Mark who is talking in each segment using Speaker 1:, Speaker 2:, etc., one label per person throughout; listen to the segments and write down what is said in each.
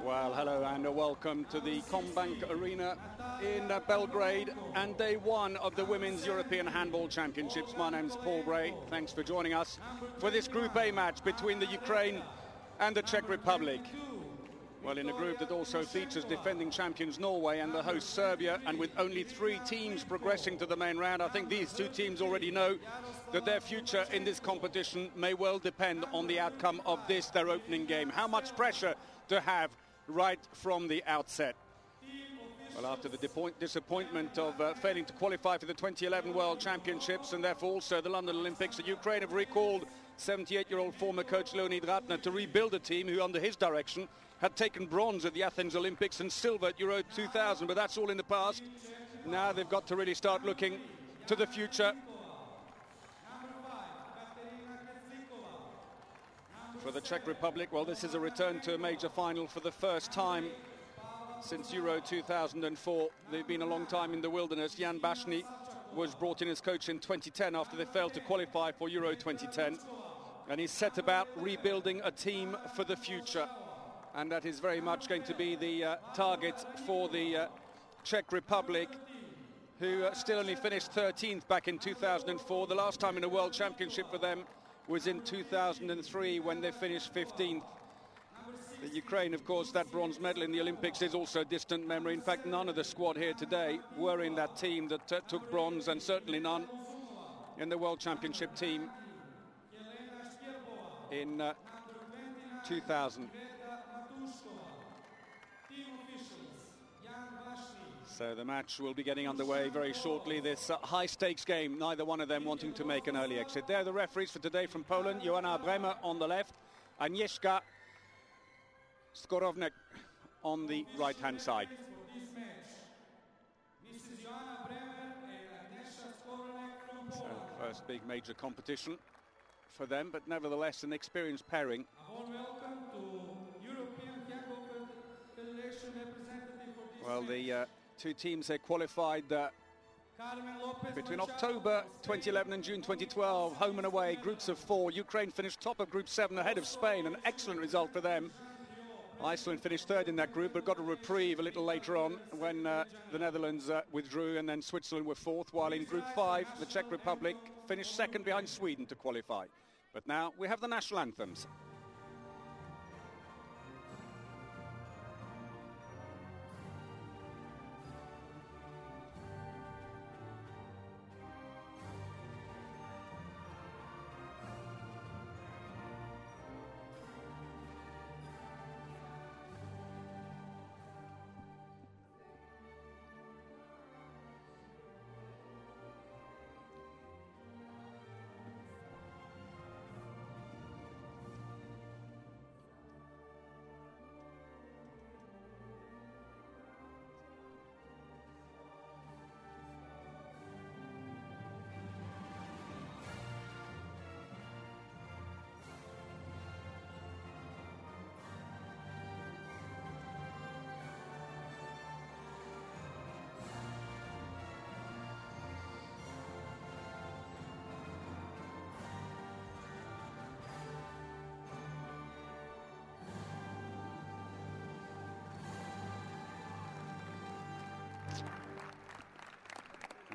Speaker 1: Well, hello and welcome to the Combank Arena in Belgrade and day one of the Women's European Handball Championships. My name's Paul Bray. Thanks for joining us for this Group A match between the Ukraine and the Czech Republic. Well, in a group that also features defending champions Norway and the host Serbia, and with only 3 teams progressing to the main round, I think these 2 teams already know that their future in this competition may well depend on the outcome of this, their opening game. How much pressure to have right from the outset. Well, after the disappointment of failing to qualify for the 2011 World Championships and therefore also the London Olympics, the Ukraine have recalled 78-year-old former coach Leonid Ratner to rebuild a team who, under his direction, had taken bronze at the Athens Olympics and silver at Euro 2000, but that's all in the past. Now they've got to really start looking to the future. For the Czech Republic, well, this is a return to a major final for the first time since Euro 2004. They've been a long time in the wilderness. Jan Bashny was brought in as coach in 2010 after they failed to qualify for Euro 2010. And he's set about rebuilding a team for the future. And that is very much going to be the target for the Czech Republic, who still only finished 13th back in 2004. The last time in a World Championship for them was in 2003 when they finished 15th. The Ukraine, of course, that bronze medal in the Olympics is also a distant memory. In fact, none of the squad here today were in that team that took bronze, and certainly none in the World Championship team in 2000. So the match will be getting underway very shortly. This high-stakes game, neither one of them wanting to make an early exit. They're the referees for today from Poland. Joanna Bremer on the left, Agnieszka Skorownek on the right-hand side. So first big major competition for them, but nevertheless an experienced pairing. Well, the 2 teams they qualified between October 2011 and June 2012, home and away, groups of 4. Ukraine finished top of Group 7 ahead of Spain, an excellent result for them. Iceland finished 3rd in that group, but got a reprieve a little later on when the Netherlands withdrew, and then Switzerland were 4th, while in Group 5, the Czech Republic finished 2nd behind Sweden to qualify. But now we have the national anthems.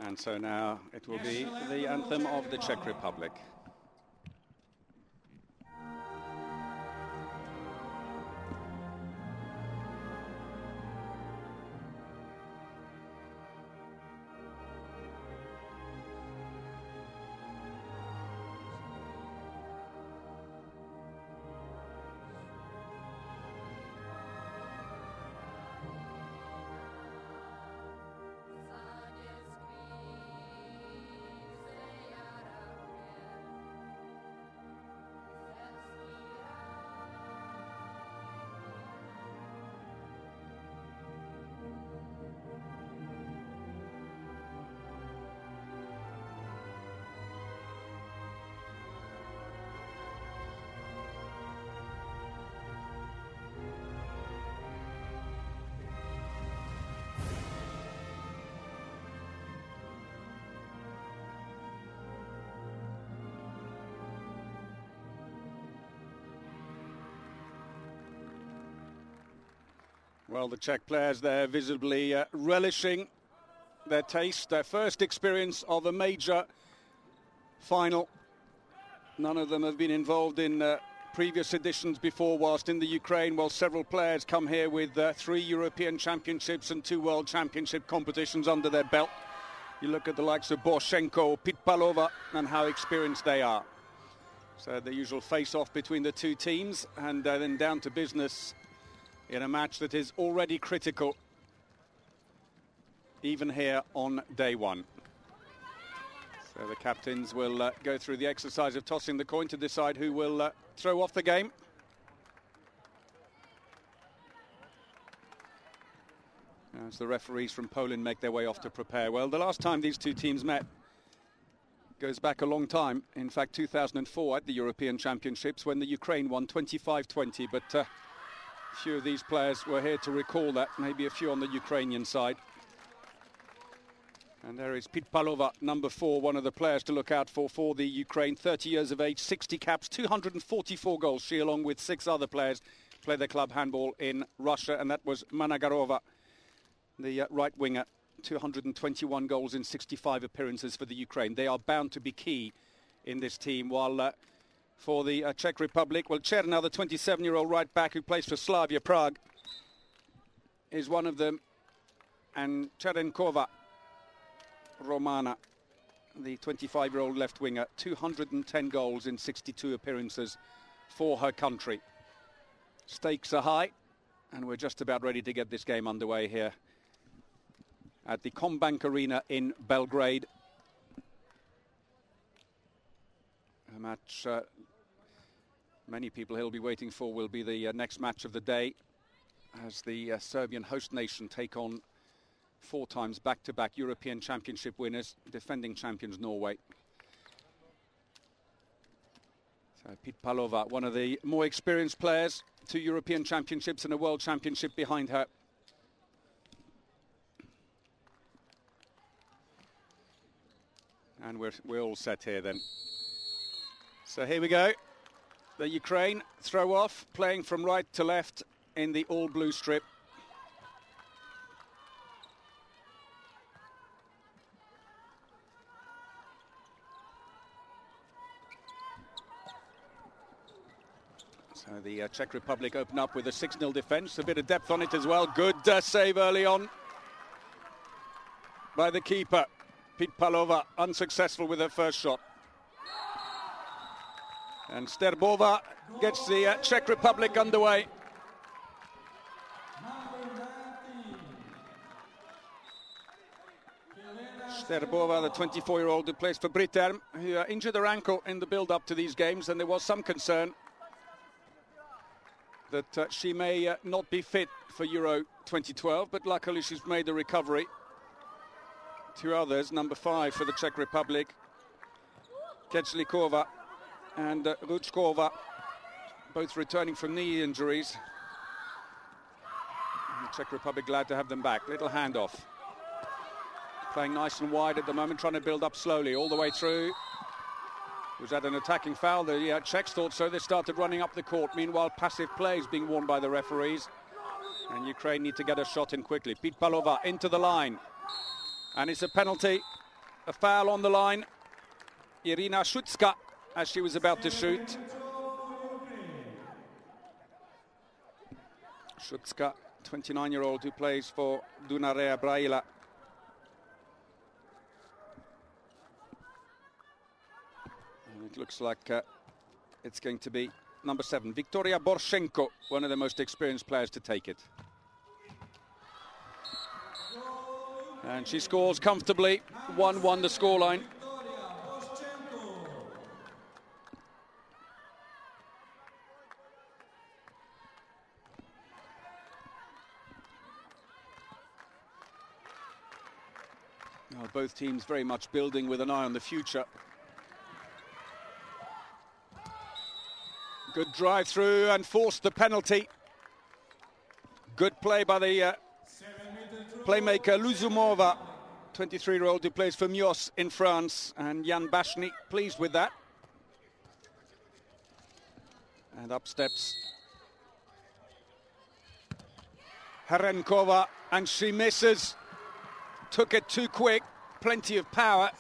Speaker 1: And so now it will be the anthem of the Czech Republic. Well, the Czech players there visibly relishing their taste, their first experience of a major final. None of them have been involved in previous editions before, whilst in the Ukraine, well, several players come here with 3 European Championships and 2 World Championship competitions under their belt. You look at the likes of Borshenko, Pitpalova, and how experienced they are. So the usual face-off between the two teams, and then down to business in a match that is already critical, even here on day one. So the captains will go through the exercise of tossing the coin to decide who will throw off the game. As the referees from Poland make their way off to prepare. Well, the last time these two teams met goes back a long time. In fact, 2004 at the European Championships, when the Ukraine won 25-20. But few of these players were here to recall that, maybe a few on the Ukrainian side. And there is Pitpalova, number 4, one of the players to look out for the Ukraine. 30 years of age, 60 caps, 244 goals. She, along with 6 other players, play their club handball in Russia. And that was Managarova, the right winger, 221 goals in 65 appearances for the Ukraine. They are bound to be key in this team, while for the Czech Republic, well, Cherna, the 27-year-old right back who plays for Slavia Prague, is one of them. And Cherenkova Romana, the 25-year-old left winger, 210 goals in 62 appearances for her country. Stakes are high, and we're just about ready to get this game underway here at the Combank Arena in Belgrade. A match many people here will be waiting for will be the next match of the day, as the Serbian host nation take on 4 times back-to-back European Championship winners, defending champions Norway. So Pitpalova, one of the more experienced players, 2 European Championships and a World Championship behind her. And we're all set here then. So here we go. The Ukraine throw off, playing from right to left in the all-blue strip. So the Czech Republic open up with a 6-0 defence, a bit of depth on it as well. Good save early on by the keeper. Pitpalova unsuccessful with her first shot. And Sterbova gets the Czech Republic underway. Sterbova, the 24-year-old who plays for Briterm, who injured her ankle in the build-up to these games, and there was some concern that she may not be fit for Euro 2012, but luckily she's made a recovery. 2 others, number 5 for the Czech Republic, Keclikova and Ruchkova, both returning from knee injuries. And the Czech Republic glad to have them back. Little handoff. Playing nice and wide at the moment, trying to build up slowly all the way through. Was that an attacking foul? The Czechs thought so. They started running up the court. Meanwhile, passive play is being warned by the referees. And Ukraine need to get a shot in quickly. Pitpalova into the line. And it's a penalty. A foul on the line. Irina Shutska, as she was about to shoot. Shutska, 29-year-old who plays for Dunărea Brăila. And it looks like it's going to be number 7, Victoria Borshenko, one of the most experienced players to take it. And she scores comfortably, 1-1 the scoreline. Well, both teams very much building with an eye on the future. Good drive through and forced the penalty. Good play by the playmaker Luzumova, 23-year-old who plays for Mios in France, and Jan Bashny pleased with that. And up steps Herenkova, and she misses. Took it too quick, plenty of power,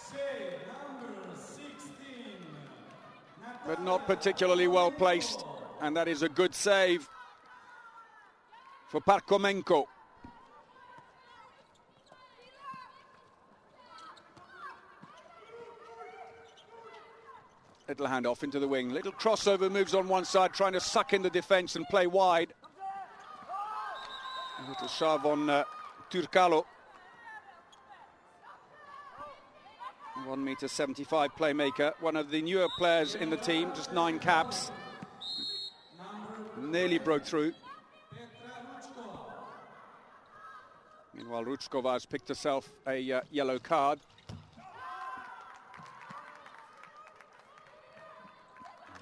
Speaker 1: but not particularly well placed, and that is a good save for Parkomenko. Little handoff into the wing, little crossover, moves on one side, trying to suck in the defence and play wide. A little shove on Turkalo. 1.75 playmaker, one of the newer players in the team, just 9 caps. Nearly broke through. Meanwhile, Ruchkova has picked herself a yellow card.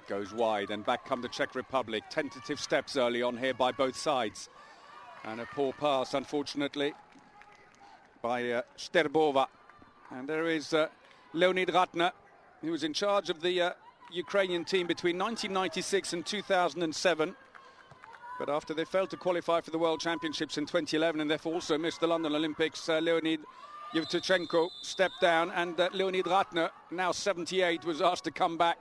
Speaker 1: Goes wide, and back come the Czech Republic. Tentative steps early on here by both sides. And a poor pass, unfortunately, by Sterbova. And there is Leonid Ratner, who was in charge of the Ukrainian team between 1996 and 2007. But after they failed to qualify for the World Championships in 2011 and therefore also missed the London Olympics, Leonid Yevtuchenko stepped down, and Leonid Ratner, now 78, was asked to come back.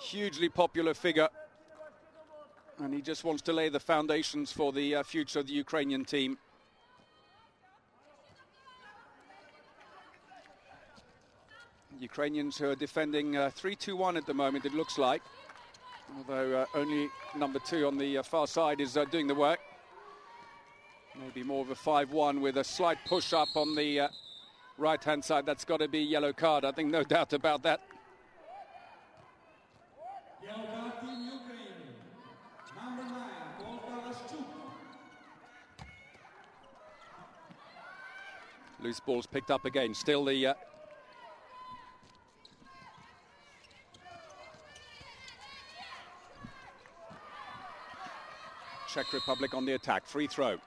Speaker 1: Hugely popular figure, and he just wants to lay the foundations for the future of the Ukrainian team. Ukrainians who are defending 3-2-1 at the moment, it looks like, although only number 2 on the far side is doing the work. Maybe more of a 5-1 with a slight push up on the right hand side. That's got to be a yellow card, I think, no doubt about that. Loose ball's picked up again. Still the Czech Republic on the attack. Free throw.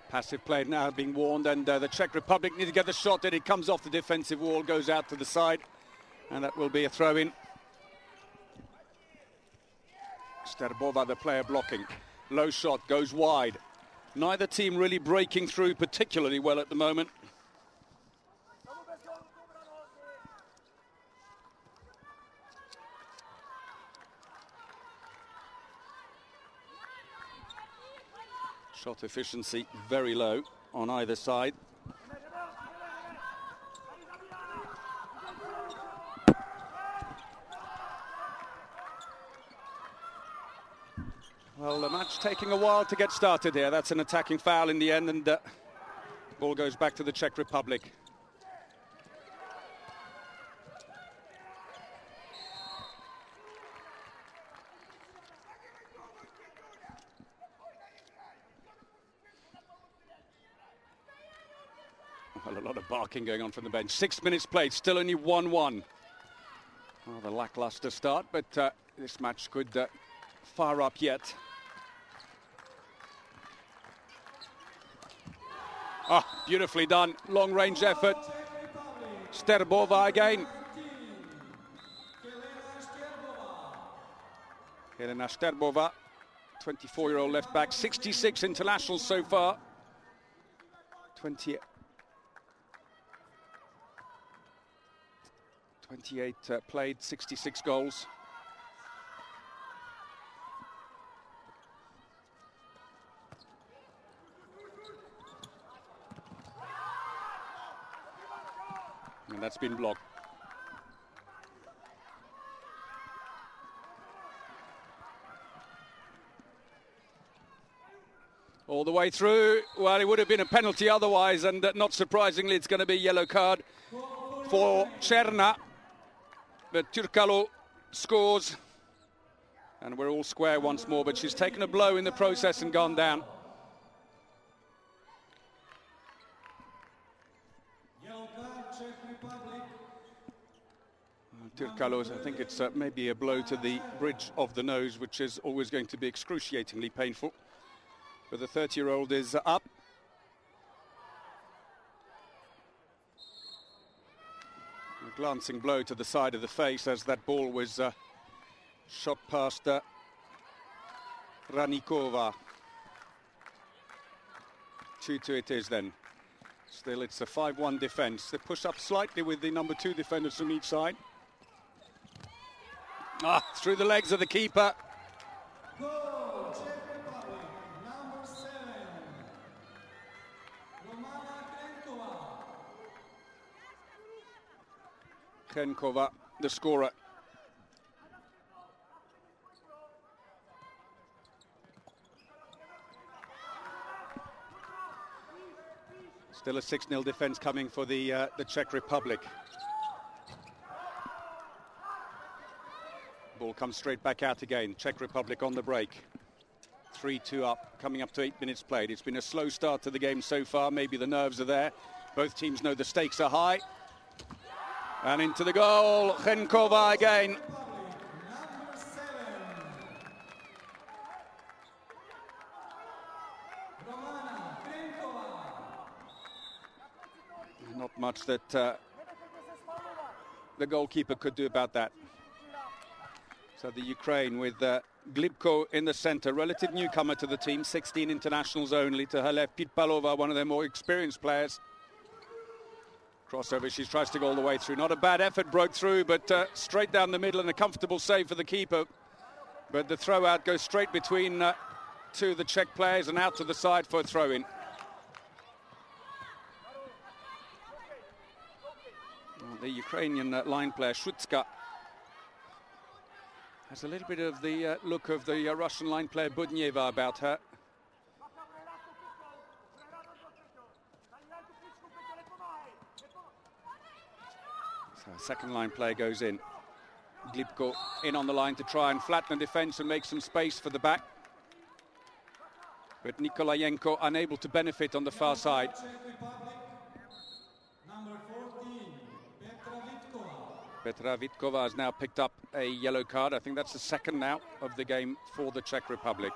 Speaker 1: Passive play now being warned, and the Czech Republic need to get the shot in. It comes off the defensive wall, goes out to the side, and that will be a throw-in. Sterbova, the player, blocking. Low shot, goes wide. Neither team really breaking through particularly well at the moment. Shot efficiency very low on either side. Well, the match taking a while to get started here. That's an attacking foul in the end, and ball goes back to the Czech Republic. Well, a lot of barking going on from the bench. 6 minutes played, still only 1-1. Rather lackluster start, but this match could fire up yet. Ah, beautifully done. Long-range effort. Sterbova again. Helena Sterbova, 24-year-old left back, 66 internationals so far. 28 played, 66 goals. And that's been blocked. All the way through. Well, it would have been a penalty otherwise, and not surprisingly, it's going to be a yellow card for Cherna. But Turkalo scores, and we're all square once more, but she's taken a blow in the process and gone down. Turkalo, I think it's maybe a blow to the bridge of the nose, which is always going to be excruciatingly painful. But the 30-year-old is up. A glancing blow to the side of the face as that ball was Shot past Ranikova. 2-2 it is then. Still, it's a 5-1 defence. They push up slightly with the number 2 defenders from each side. Through the legs of the keeper.
Speaker 2: Goal, Czech Republic, number 7,
Speaker 1: Krenkova, the scorer. Still a 6-0 defence coming for the Czech Republic. Ball comes straight back out again. Czech Republic on the break. 3-2 up, coming up to 8 minutes played. It's been a slow start to the game so far. Maybe the nerves are there. Both teams know the stakes are high. And into the goal, Krenkova again. Not much that the goalkeeper could do about that. So the Ukraine with Glibko in the centre, relative newcomer to the team, 16 internationals only. To her left, Pitpalova, one of their more experienced players. Crossover, she tries to go all the way through. Not a bad effort, broke through, but straight down the middle and a comfortable save for the keeper. But the throw out goes straight between two of the Czech players and out to the side for a throw-in. The Ukrainian line player, Shutska, has a little bit of the look of the Russian line player Budnieva about her. So second line player goes in. Glibko in on the line to try and flatten the defence and make some space for the back. But Nikolayenko unable to benefit on the far side. Petra Vitkova has now picked up a yellow card. I think that's the second now of the game for the Czech Republic.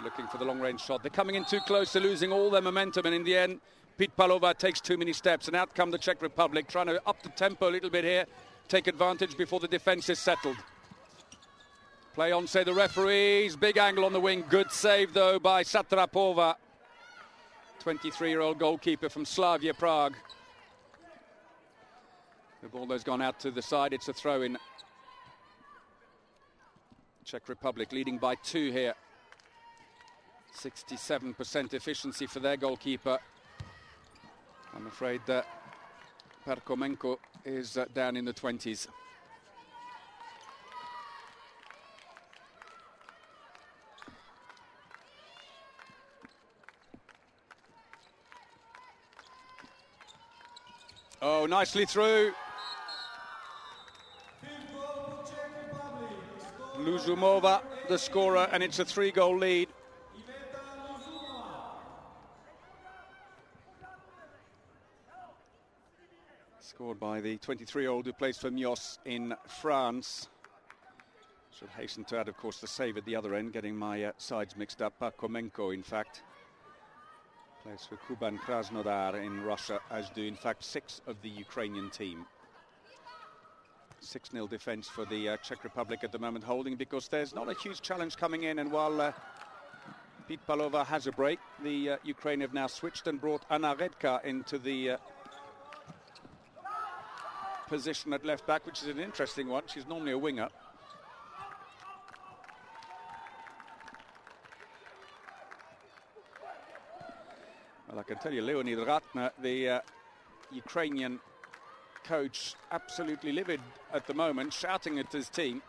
Speaker 1: Looking for the long-range shot. They're coming in too close. They're losing all their momentum. And in the end, Pitpalova takes too many steps. And out come the Czech Republic, trying to up the tempo a little bit here. Take advantage before the defence is settled. Play on, say the referees. Big angle on the wing. Good save, though, by Satrapova. 23-year-old goalkeeper from Slavia Prague. The ball has gone out to the side. It's a throw-in. Czech Republic leading by 2 here. 67% efficiency for their goalkeeper. I'm afraid that Parkomenko is down in the 20s. Oh, nicely through. Luzumova, the scorer, and it's a 3-goal lead. Scored by the 23-year-old who plays for Mios in France. Should hasten to add, of course, the save at the other end, getting my sides mixed up. Parkomenko, in fact, plays for Kuban Krasnodar in Russia, as do, in fact, 6 of the Ukrainian team. 6-0 defence for the Czech Republic at the moment, holding because there's not a huge challenge coming in. And while Pitpalova has a break, the Ukraine have now switched and brought Anna Redka into the position at left back, which is an interesting one. She's normally a winger. Well, I can tell you, Leonid Ratner, the Ukrainian coach, absolutely livid at the moment, shouting at his team.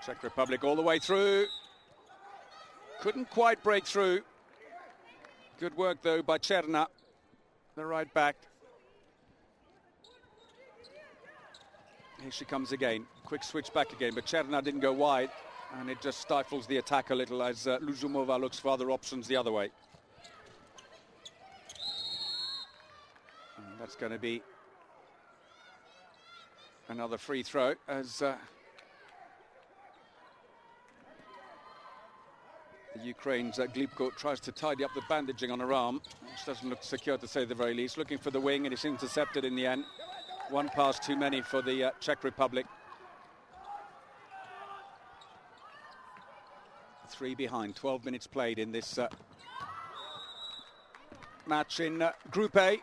Speaker 1: Czech Republic all the way through. Couldn't quite break through. Good work, though, by Cherna, the right back. Here she comes again. Quick switch back again, but Cherna didn't go wide, and it just stifles the attack a little as Luzumova looks for other options the other way. And that's going to be another free throw as the Ukraine's Glibko tries to tidy up the bandaging on her arm, which doesn't look secure to say the very least. Looking for the wing, and it's intercepted in the end. One pass too many for the Czech Republic. 3 behind, 12 minutes played in this match in Group A.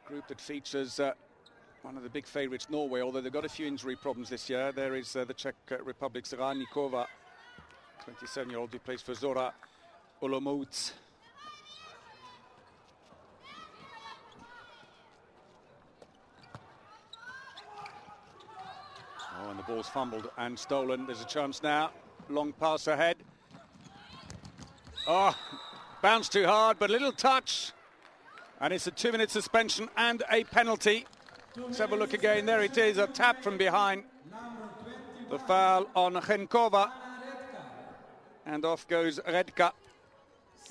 Speaker 1: Group that features one of the big favourites, Norway, although they've got a few injury problems this year. There is the Czech Republic's Ranikova, 27-year-old who plays for Zora Olomouc. Oh, and the ball's fumbled and stolen. There's a chance now. Long pass ahead. Oh, bounced too hard, but a little touch. And it's a 2-minute suspension and a penalty. Let's have a look again. There it is, a tap from behind. The foul on Chenkova. And off goes Redka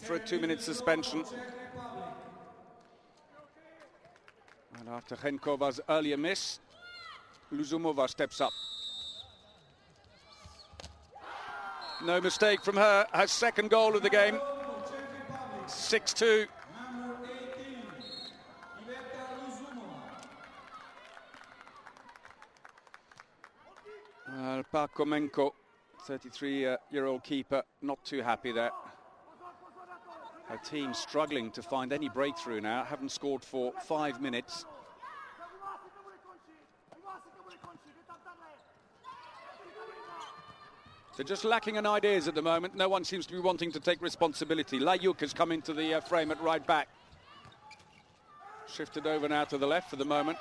Speaker 1: for a 2-minute suspension. And after Chenkova's earlier miss, Luzumova steps up. No mistake from her. Her second goal of the game. 6-2. Parkomenko, 33-year-old keeper, not too happy there. Her team struggling to find any breakthrough now. Haven't scored for 5 minutes. They're just lacking in ideas at the moment. No one seems to be wanting to take responsibility. Layuk has come into the frame at right back. Shifted over now to the left for the moment.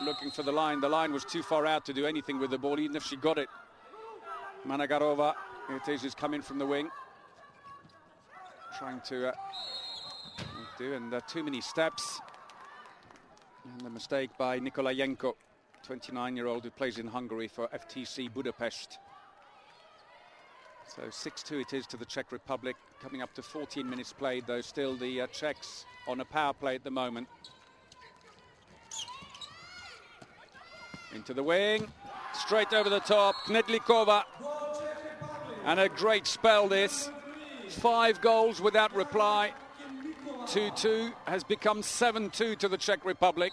Speaker 1: Looking for the line. The line was too far out to do anything with the ball, even if she got it. Managarova, it is coming from the wing. Trying to do, and too many steps. And the mistake by Nikolayenko, 29-year-old who plays in Hungary for FTC Budapest. So 6-2 it is to the Czech Republic. Coming up to 14 minutes played, though still the Czechs on a power play at the moment. Into the wing, straight over the top, Knedlikova. And a great spell this. 5 goals without reply. 2-2 has become 7-2 to the Czech Republic.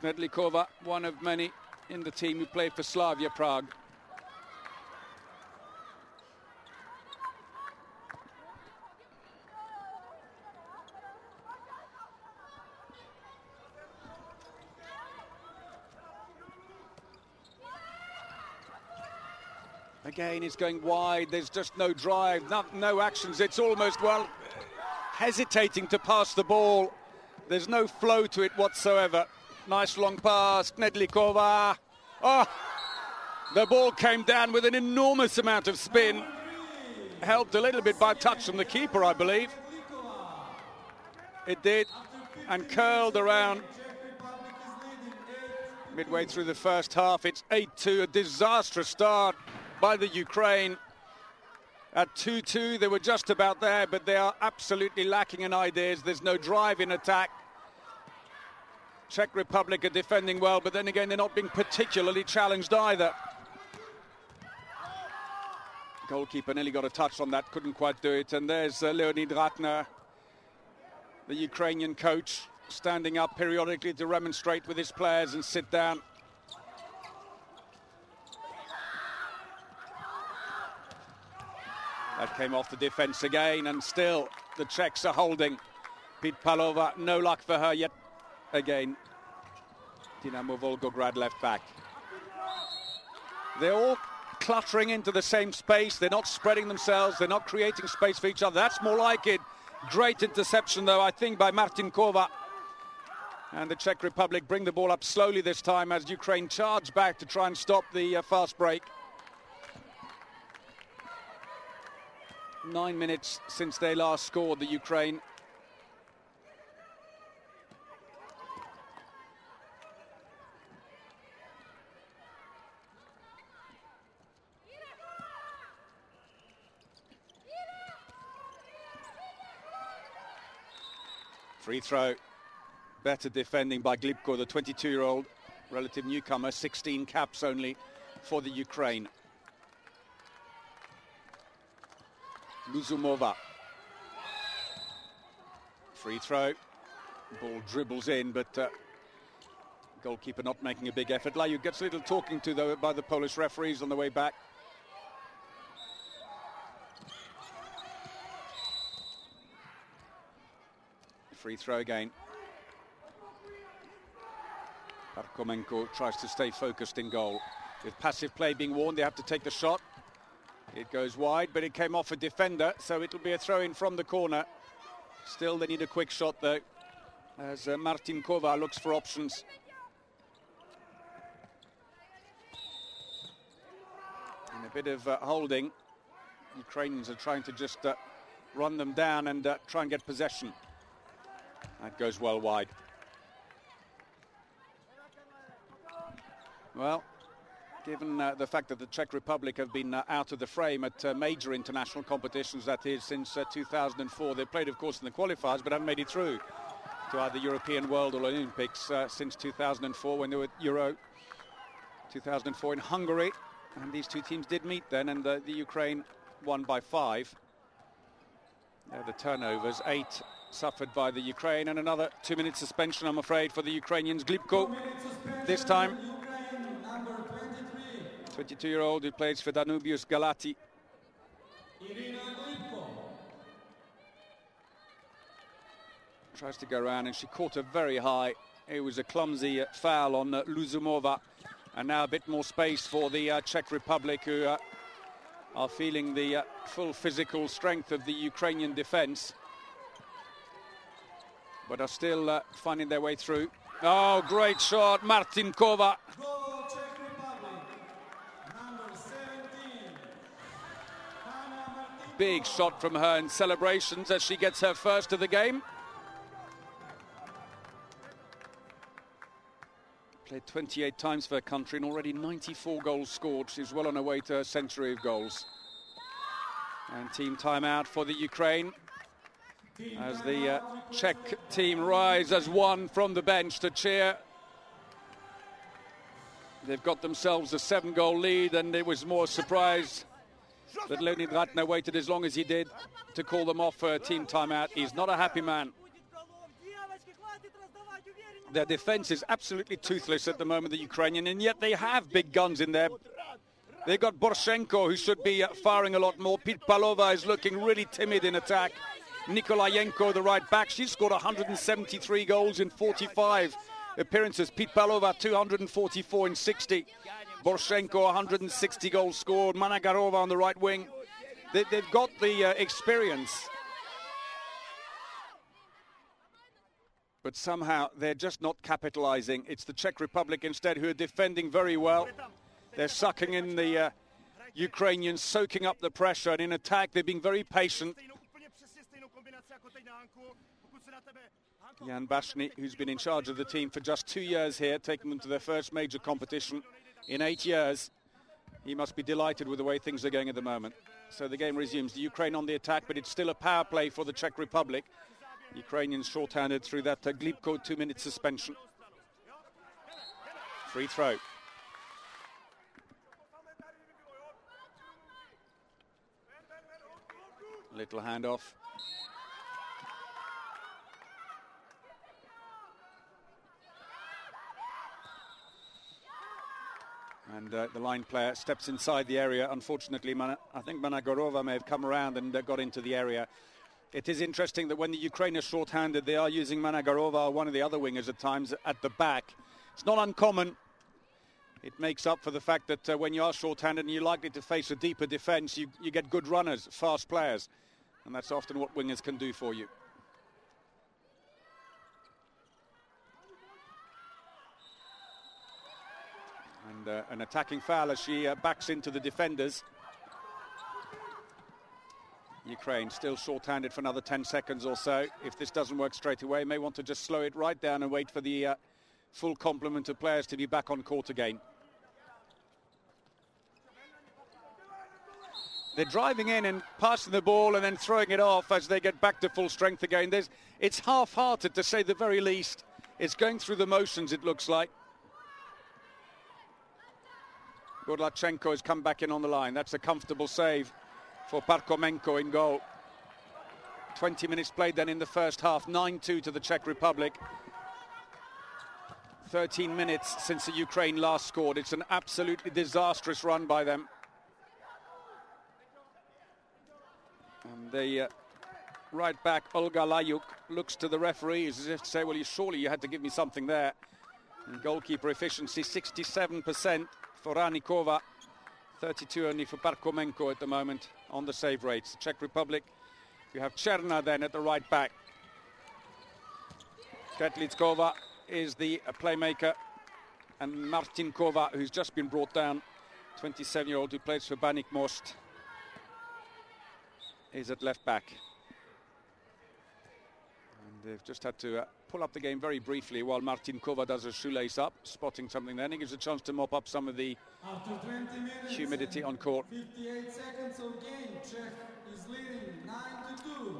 Speaker 1: Knedlikova, one of many in the team who played for Slavia Prague. Again, it's going wide. There's just no drive, no actions. It's almost, well, hesitating to pass the ball. There's no flow to it whatsoever. Nice long pass, Knedlikova. Oh, the ball came down with an enormous amount of spin. Helped a little bit by touch from the keeper, I believe. It did, and curled around. Midway through the first half, it's 8-2, a disastrous start by the Ukraine. At 2-2, they were just about there, but they are absolutely lacking in ideas. There's no drive in attack. Czech Republic are defending well, but then again, they're not being particularly challenged either. Goalkeeper nearly got a touch on that, couldn't quite do it. And there's Leonid Ratner, the Ukrainian coach, standing up periodically to remonstrate with his players and sit down. That came off the defence again, and still the Czechs are holding. Pitpalova, no luck for her yet again. Dynamo Volgograd left back. They're all cluttering into the same space. They're not spreading themselves. They're not creating space for each other. That's more like it. Great interception, though, I think, by Martinkova. And the Czech Republic bring the ball up slowly this time as Ukraine charge back to try and stop the fast break. 9 minutes since they last scored, the Ukraine. Free throw. Better defending by Glibko, the 22-year-old relative newcomer, 16 caps only for the Ukraine. Luzumova. Free throw. Ball dribbles in, but goalkeeper not making a big effort. Laju gets a little talking to, though, by the Polish referees on the way back. Free throw again. Parkomenko tries to stay focused in goal. With passive play being warned, they have to take the shot. It goes wide, but it came off a defender, so it'll be a throw-in from the corner. Still, they need a quick shot, though, as Martin Kova looks for options. And a bit of holding. Ukrainians are trying to just run them down and try and get possession. That goes well wide. Well, given the fact that the Czech Republic have been out of the frame at major international competitions, that is, since 2004. They played, of course, in the qualifiers, but haven't made it through to either European, World or Olympics since 2004 when they were at Euro 2004 in Hungary. And these two teams did meet then, and the Ukraine won by 5. The turnovers, 8 suffered by the Ukraine, and another 2-minute suspension, I'm afraid, for the Ukrainians. Glibko, this time, 22-year-old who plays for Danubius Galati. Tries to go around, and she caught her very high. It was a clumsy foul on Luzumova, and now a bit more space for the Czech Republic, who are feeling the full physical strength of the Ukrainian defence, but are still finding their way through. Oh, great shot, Martin Kova.
Speaker 2: Goal, Czech Republic. Number 17.
Speaker 1: Big shot from her in celebrations as she gets her first of the game. Played 28 times for her country and already 94 goals scored. She's well on her way to a century of goals. And team timeout for the Ukraine as the Czech team rise as one from the bench to cheer. They've got themselves a 7-goal lead, and it was more a surprise that Leonid Ratner waited as long as he did to call them off for a team timeout. He's not a happy man. Their defense is absolutely toothless at the moment, the Ukrainian, and yet they have big guns in there. They've got Borshenko, who should be firing a lot more. Pitpalova is looking really timid in attack. Nikolayenko, the right back, she's scored 173 goals in 45 appearances. Pitpalova, 244 in 60. Borshenko, 160 goals scored. Managarova on the right wing. They've got the experience. But somehow they're just not capitalizing. It's the Czech Republic instead who are defending very well. They're sucking in the Ukrainians, soaking up the pressure, and in attack they're being very patient. Jan Bashny, who's been in charge of the team for just 2 years here, taking them to their first major competition in 8 years. He must be delighted with the way things are going at the moment. So the game resumes. The Ukraine on the attack, but it's still a power play for the Czech Republic. Ukrainians short-handed through that Glibko 2-minute suspension. Free throw. Little handoff. And the line player steps inside the area. Unfortunately, I think Managorova may have come around and got into the area. It is interesting that when the Ukraine are short-handed, they are using Managorova or one of the other wingers at times at the back. It's not uncommon. It makes up for the fact that when you are short-handed and you're likely to face a deeper defence, you get good runners, fast players. And that's often what wingers can do for you. And an attacking foul as she backs into the defenders. Ukraine still short-handed for another 10 seconds or so. If this doesn't work straight away, may want to just slow it right down and wait for the full complement of players to be back on court again. They're driving in and passing the ball and then throwing it off as they get back to full strength again. It's half-hearted, to say the very least. It's going through the motions, it looks like. Godlachenko has come back in on the line. That's a comfortable save for Parkomenko in goal. 20 minutes played then in the first half, 9-2 to the Czech Republic. 13 minutes since the Ukraine last scored. It's an absolutely disastrous run by them. And the right back, Olga Layuk, looks to the referee as if to say, well, surely you had to give me something there. And goalkeeper efficiency, 67% for Ranikova, 32 only for Parkomenko at the moment on the save rates. Czech Republic, you have Cherna then at the right back. Ketlitskova is the playmaker, and Martinkova, who's just been brought down, 27-year-old who plays for Baník Most, is at left back. And they've just had to pull up the game very briefly while Martinkova does a shoelace up, spotting something then. He gives a chance to mop up some of the humidity on court.
Speaker 2: 58 seconds of game. Czech is leading 9-2.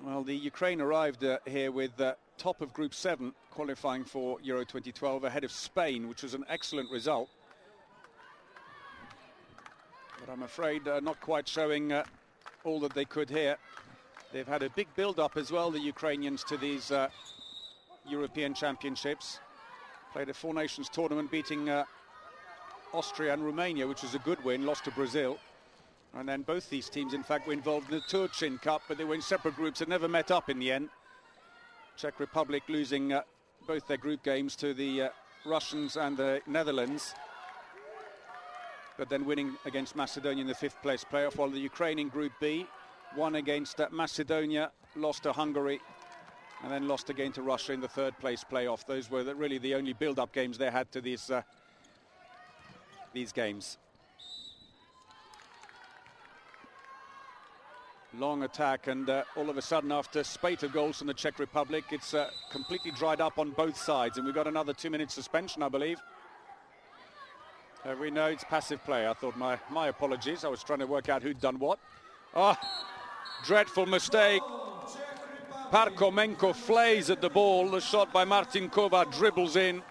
Speaker 1: Well, the Ukraine arrived here with top of Group 7, qualifying for Euro 2012 ahead of Spain, which was an excellent result. But I'm afraid not quite showing all that they could here. They've had a big build-up as well, the Ukrainians, to these European Championships. Played a Four Nations tournament, beating Austria and Romania, which was a good win, lost to Brazil. And then both these teams, in fact, were involved in the Turchin Cup, but they were in separate groups and never met up in the end. Czech Republic losing both their group games to the Russians and the Netherlands, but then winning against Macedonia in the fifth place playoff, while the Ukraine in Group B won against Macedonia, lost to Hungary, and then lost again to Russia in the third place playoff. Those were really the only build-up games they had to these games. Long attack, and all of a sudden, after a spate of goals from the Czech Republic, it's completely dried up on both sides, and we've got another 2-minute suspension, I believe. We know it's passive play. I thought my apologies. I was trying to work out who'd done what. Oh, dreadful mistake. Parkomenko flays at the ball. The shot by Martinkova dribbles in.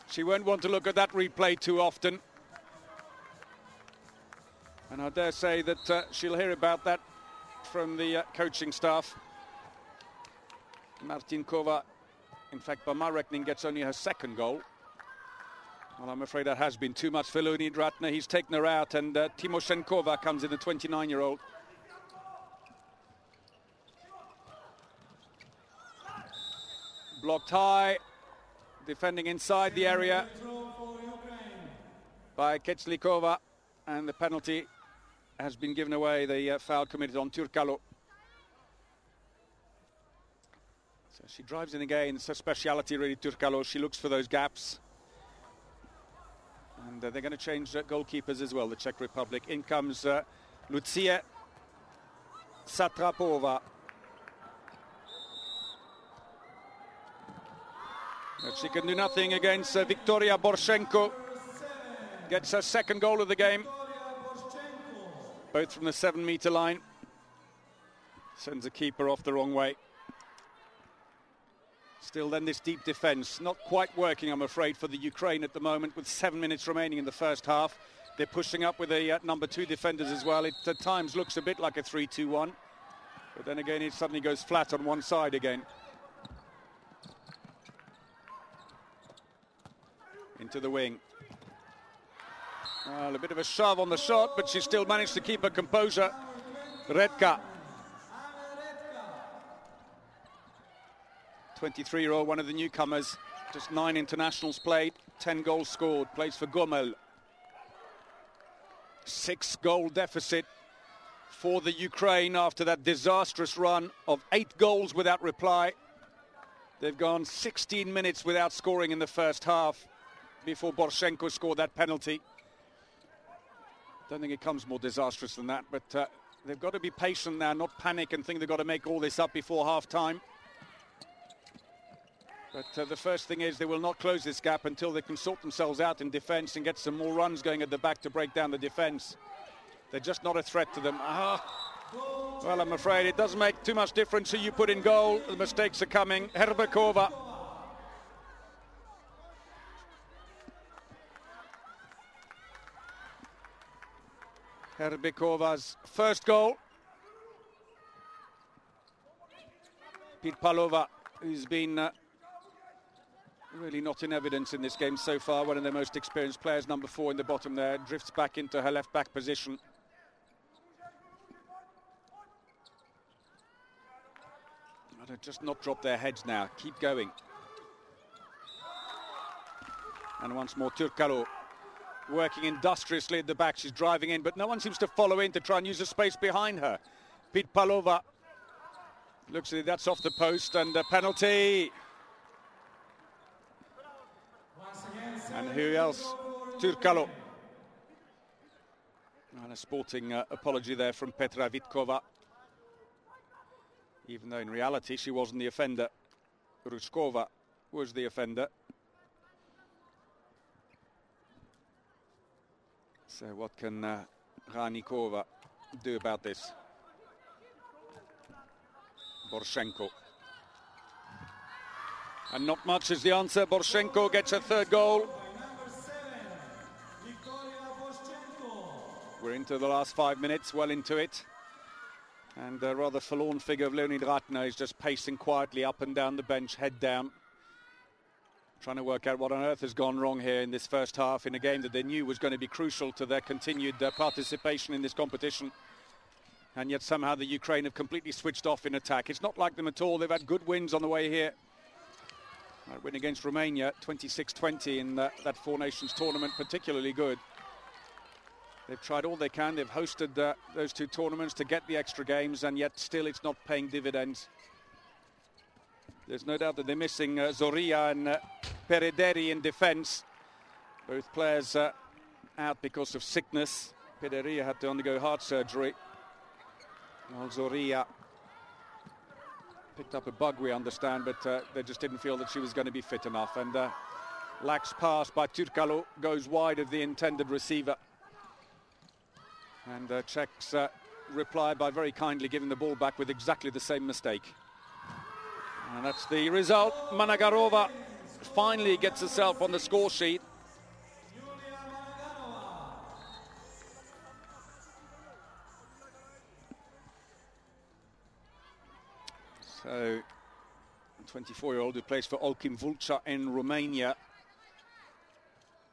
Speaker 1: She won't want to look at that replay too often. And I dare say that she'll hear about that from the coaching staff. Martinkova, in fact, by my reckoning, gets only her second goal. Well, I'm afraid that has been too much for Leonid Ratner. He's taken her out, and Timoshenkova comes in, the 29-year-old. Blocked high, defending inside the area by Ketslikova, and the penalty has been given away, the foul committed on Turkalo. So she drives in again. It's her speciality, really, Turkalo. She looks for those gaps. And they're going to change goalkeepers as well, the Czech Republic. In comes Lucia Satrapova. But she can do nothing against Victoria Borshenko. Gets her second goal of the game. Both from the 7-meter line. Sends a keeper off the wrong way. Still then this deep defence, not quite working, I'm afraid, for the Ukraine at the moment, with 7 minutes remaining in the first half. They're pushing up with the number 2 defenders as well. It at times looks a bit like a 3-2-1. But then again, it suddenly goes flat on one side again. Into the wing. Well, a bit of a shove on the shot, but she still managed to keep her composure. Redka. 23-year-old, one of the newcomers. Just 9 internationals played, 10 goals scored. Plays for Gomel. 6-goal deficit for the Ukraine after that disastrous run of 8 goals without reply. They've gone 16 minutes without scoring in the first half before Borshenko scored that penalty. Don't think it comes more disastrous than that, but they've got to be patient now, not panic and think they've got to make all this up before half-time. But the first thing is they will not close this gap until they can sort themselves out in defence and get some more runs going at the back to break down the defence. They're just not a threat to them. Well, I'm afraid it doesn't make too much difference who you put in goal. The mistakes are coming. Herbekova. Herbekova's first goal. Pitpalova, who's been really not in evidence in this game so far, one of the most experienced players, number 4 in the bottom there, drifts back into her left-back position. Just not drop their heads now, keep going. And once more Türkalo working industriously at the back. She's driving in, but no one seems to follow in to try and use the space behind her. Pitpalova looks at it, that's off the post, and a penalty. And who else? Türkalo. And a sporting apology there from Petra Vitkova. Even though in reality she wasn't the offender. Ruskova was the offender. So what can Hranikova do about this? Borshenko. And not much is the answer. Borshenko gets a third goal. We're into the last 5 minutes, well into it. And a rather forlorn figure of Leonid Ratner is just pacing quietly up and down the bench, head down. Trying to work out what on earth has gone wrong here in this first half in a game that they knew was going to be crucial to their continued participation in this competition. And yet somehow the Ukraine have completely switched off in attack. It's not like them at all. They've had good wins on the way here. A win against Romania, 26-20 in that Four Nations tournament, particularly good. They've tried all they can. They've hosted those 2 tournaments to get the extra games, and yet still it's not paying dividends. There's no doubt that they're missing Zoria and Perederi in defence. Both players out because of sickness. Perederi had to undergo heart surgery. Well, Zoria picked up a bug, we understand, but they just didn't feel that she was going to be fit enough. And lax pass by Türkalo goes wide of the intended receiver. And Czechs reply by very kindly giving the ball back with exactly the same mistake. And that's the result. Managarova finally gets herself on the score sheet. So, a 24-year-old who plays for Olkim Vulca in Romania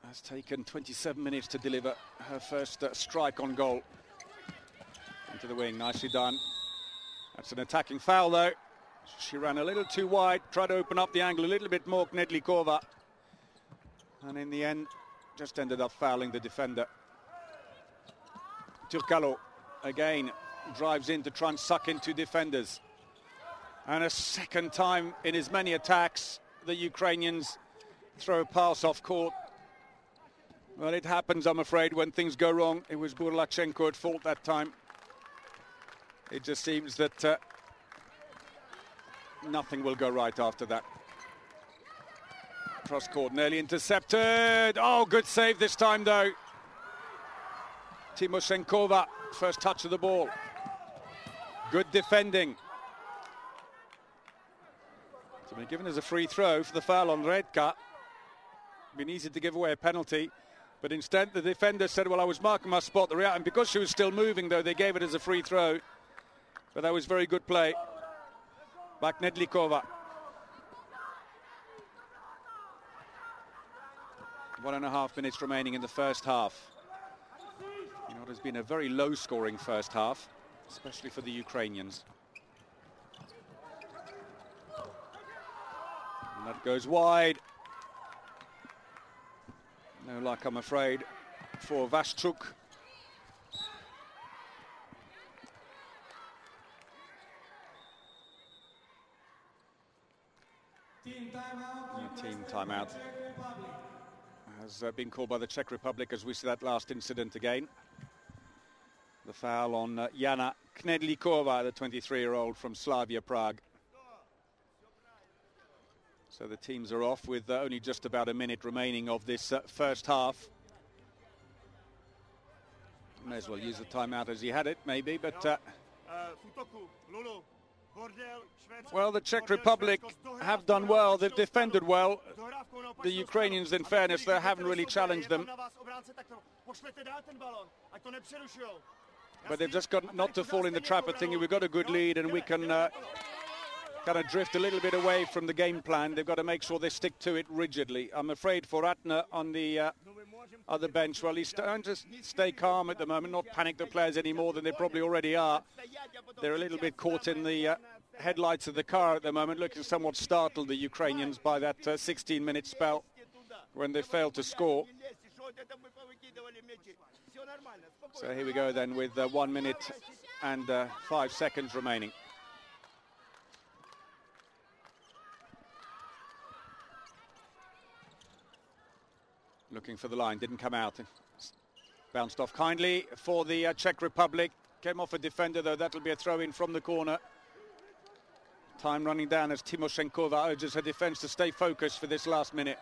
Speaker 1: has taken 27 minutes to deliver her first strike on goal. Into the wing, nicely done. That's an attacking foul though. She ran a little too wide, tried to open up the angle a little bit more, Knedlikova. And in the end, just ended up fouling the defender. Türkalo, again, drives in to try and suck in 2 defenders. And a second time in as many attacks, the Ukrainians throw a pass off court. Well, it happens, I'm afraid, when things go wrong. It was Burlachenko at fault that time. It just seems that nothing will go right after that. Cross court, nearly intercepted. Oh, good save this time, though. Timoshenkova, first touch of the ball. Good defending. So been given as a free throw for the foul on Redka. Been easy to give away a penalty. But instead, the defender said, well, I was marking my spot. And because she was still moving, though, they gave it as a free throw. But that was very good play. Back Knedlikova. 1.5 minutes remaining in the first half. You know, it has been a very low-scoring first half, especially for the Ukrainians. And that goes wide. No luck, I'm afraid, for Vaschuk. Team timeout has been called by the Czech Republic as we see that last incident again. The foul on Jana Knedlikova, the 23-year-old from Slavia Prague. So the teams are off with only just about a minute remaining of this first half. May as well use the timeout as he had it, maybe, but... well, the Czech Republic have done well. They've defended well. The Ukrainians, in fairness, they haven't really challenged them. But they've just got not to fall in the trap of thinking we've got a good lead and we can kind of drift a little bit away from the game plan. They've got to make sure they stick to it rigidly. I'm afraid for Ratner on the other bench, well, he's trying to stay calm at the moment, not panic the players any more than they probably already are. They're a little bit caught in the headlights of the car at the moment, looking somewhat startled, the Ukrainians, by that 16-minute spell when they failed to score. So here we go then with 1 minute and 5 seconds remaining. Looking for the line, didn't come out. Bounced off kindly for the Czech Republic. Came off a defender, though. That'll be a throw-in from the corner. Time running down as Timoshenkova urges her defence to stay focused for this last minute.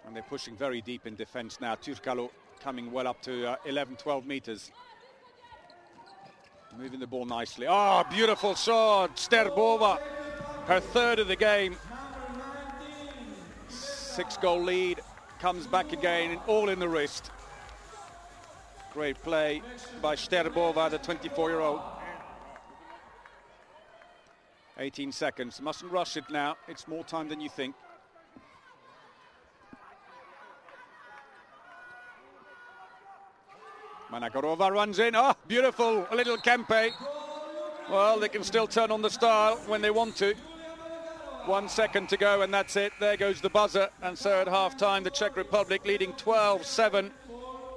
Speaker 1: And they're pushing very deep in defence now. Turkalu coming well up to 11, 12 metres. Moving the ball nicely. Oh, beautiful shot. Sterbova, her third of the game. 6-goal lead, comes back again, all in the wrist. Great play by Sterbova, the 24-year-old. 18 seconds, mustn't rush it now, it's more time than you think. Managorova runs in, oh, beautiful, a little Kempe. Well, they can still turn on the style when they want to. 1 second to go, and that's it. There goes the buzzer. And so at half-time, the Czech Republic leading 12-7.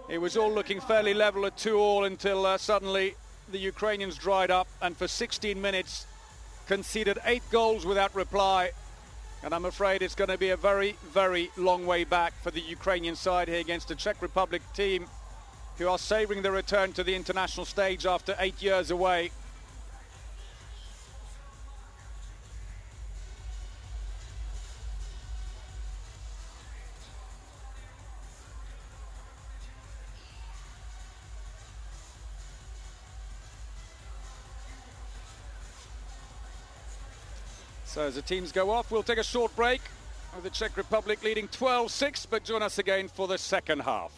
Speaker 1: It was all looking fairly level at 2-2 until suddenly the Ukrainians dried up, and for 16 minutes conceded 8 goals without reply. And I'm afraid it's going to be a very, very long way back for the Ukrainian side here against the Czech Republic team, who are savouring the return to the international stage after 8 years away. So as the teams go off, we'll take a short break with the Czech Republic leading 12-6, but join us again for the second half.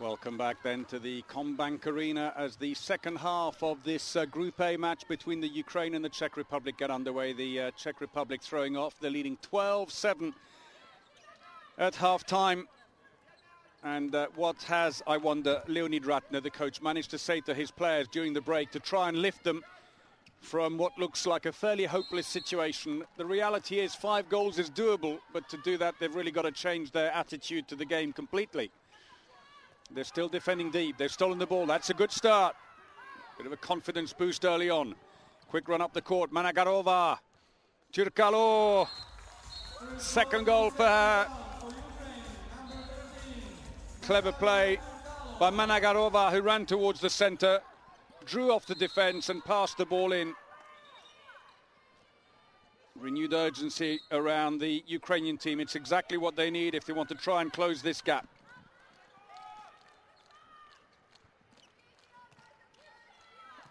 Speaker 1: Welcome back then to the Combank Arena as the second half of this Group A match between the Ukraine and the Czech Republic get underway. The Czech Republic throwing off. They're leading 12-7 at half-time. And what has, I wonder, Leonid Ratner, the coach, managed to say to his players during the break to try and lift them from what looks like a fairly hopeless situation? The reality is 5 goals is doable, but to do that they've really got to change their attitude to the game completely. They're still defending deep. They've stolen the ball. That's a good start. Bit of a confidence boost early on. Quick run up the court. Managarova. Turkalo. Second goal for her. Clever play by Managarova, who ran towards the centre, drew off the defence and passed the ball in. Renewed urgency around the Ukrainian team. It's exactly what they need if they want to try and close this gap.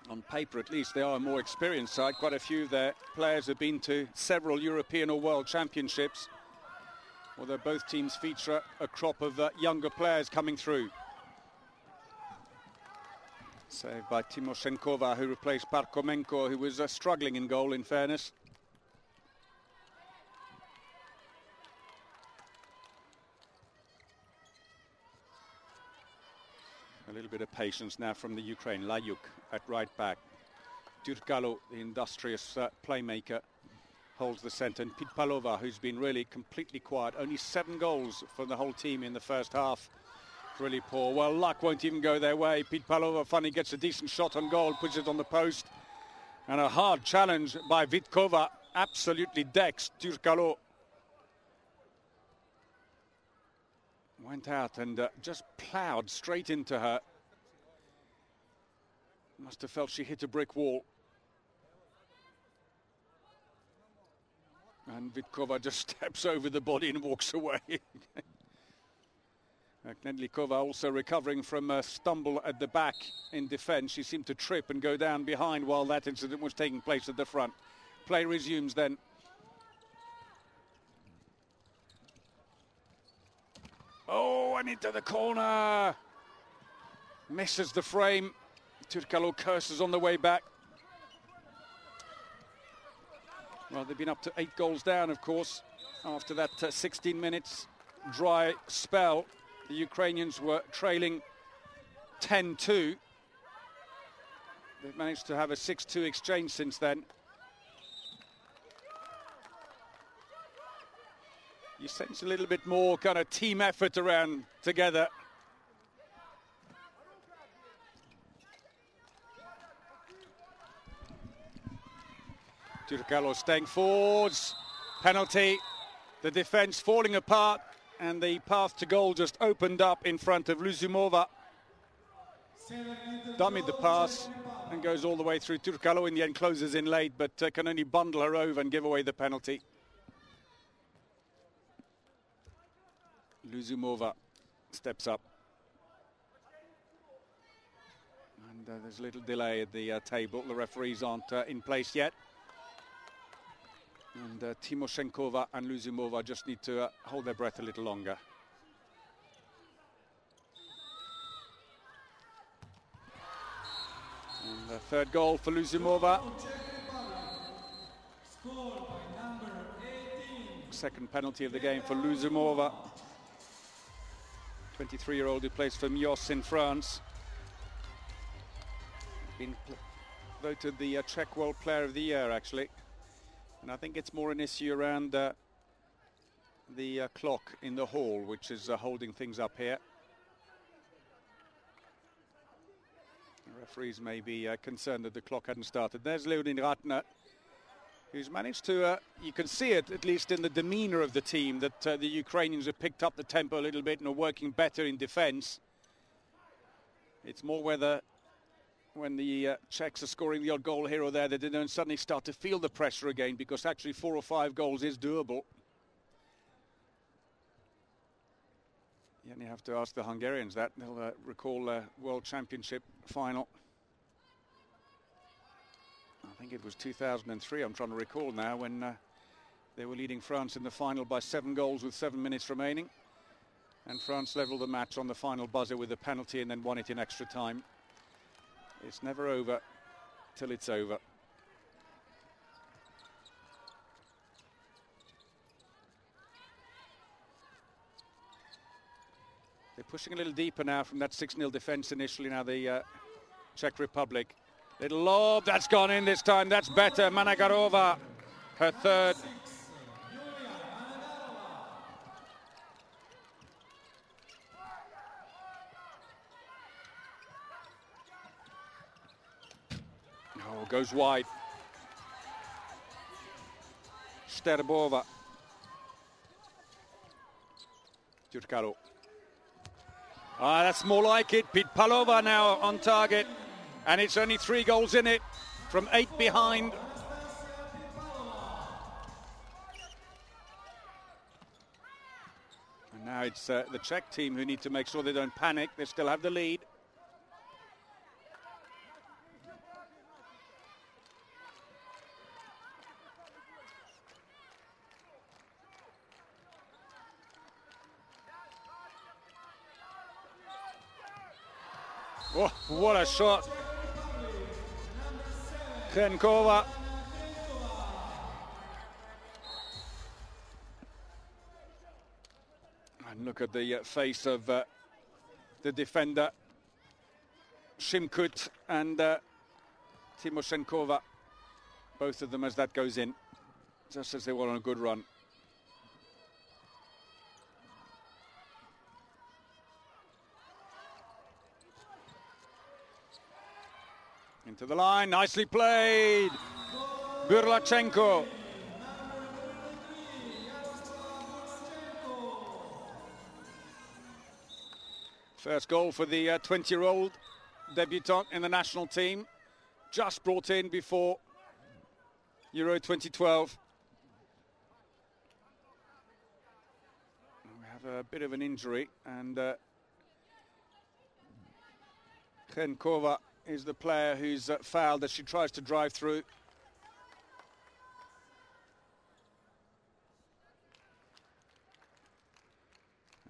Speaker 1: On paper, at least, they are a more experienced side. Quite a few of their players have been to several European or World Championships. Although both teams feature a crop of younger players coming through. Saved by Timoshenkova, who replaced Parkomenko, who was struggling in goal, in fairness. A little bit of patience now from the Ukraine. Layuk at right back. Turkalo, the industrious playmaker, holds the centre. And Pitpalova, who's been really completely quiet. Only 7 goals for the whole team in the first half. Really poor. Well, luck won't even go their way. Pitpalova finally gets a decent shot on goal, puts it on the post. And a hard challenge by Vitkova. Absolutely decks Turkalo. Went out and just ploughed straight into her. Must have felt she hit a brick wall. And Vitkova just steps over the body and walks away. Knedlikova also recovering from a stumble at the back in defence. She seemed to trip and go down behind while that incident was taking place at the front. Play resumes then. Oh, and into the corner. Misses the frame. Turkalo curses on the way back. Well, they've been up to 8 goals down, of course, after that 16 minutes dry spell. The Ukrainians were trailing 10-2. They've managed to have a 6-2 exchange since then. You sense a little bit more kind of team effort around together. Turkalo staying forwards. Penalty. The defence falling apart. And the path to goal just opened up in front of Luzumova. Dummied the pass and goes all the way through. Turkalo in the end closes in late, but can only bundle her over and give away the penalty. Luzumova steps up. And there's a little delay at the table. The referees aren't in place yet. And Timoshenkova and Luzumova just need to hold their breath a little longer. And the third goal for Luzumova. Second penalty of the game for Luzumova. 23-year-old who plays for Mios in France. Been voted the Czech World Player of the Year, actually. And I think it's more an issue around the clock in the hall, which is holding things up here. The referees may be concerned that the clock hadn't started. There's Leonid Ratner, who's managed to, you can see it at least in the demeanour of the team, that the Ukrainians have picked up the tempo a little bit and are working better in defence. It's more whether when the Czechs are scoring the odd goal here or there, they don't suddenly start to feel the pressure again, because actually 4 or 5 goals is doable. You only have to ask the Hungarians that. They'll recall a World Championship final. I think it was 2003, I'm trying to recall now, when they were leading France in the final by 7 goals with 7 minutes remaining. And France levelled the match on the final buzzer with a penalty and then won it in extra time. It's never over till it's over. They're pushing a little deeper now from that 6-0 defence initially. Now the Czech Republic. Little lob, that's gone in this time. That's better. Managarova, her third. Oh, goes wide. Sterbova. Turkaro. Ah, that's more like it. Pitpalova now on target. And it's only 3 goals in it from 8 behind. And now it's the Czech team who need to make sure they don't panic. They still have the lead. Oh, what a shot. Krenkova. And look at the face of the defender. Shimkut and Timoshenkova. Both of them as that goes in. Just as they were on a good run. Into the line, nicely played. Burlachenko. First goal for the 20-year-old debutant in the national team. Just brought in before Euro 2012. We have a bit of an injury, and Krenkova is the player who's fouled as she tries to drive through.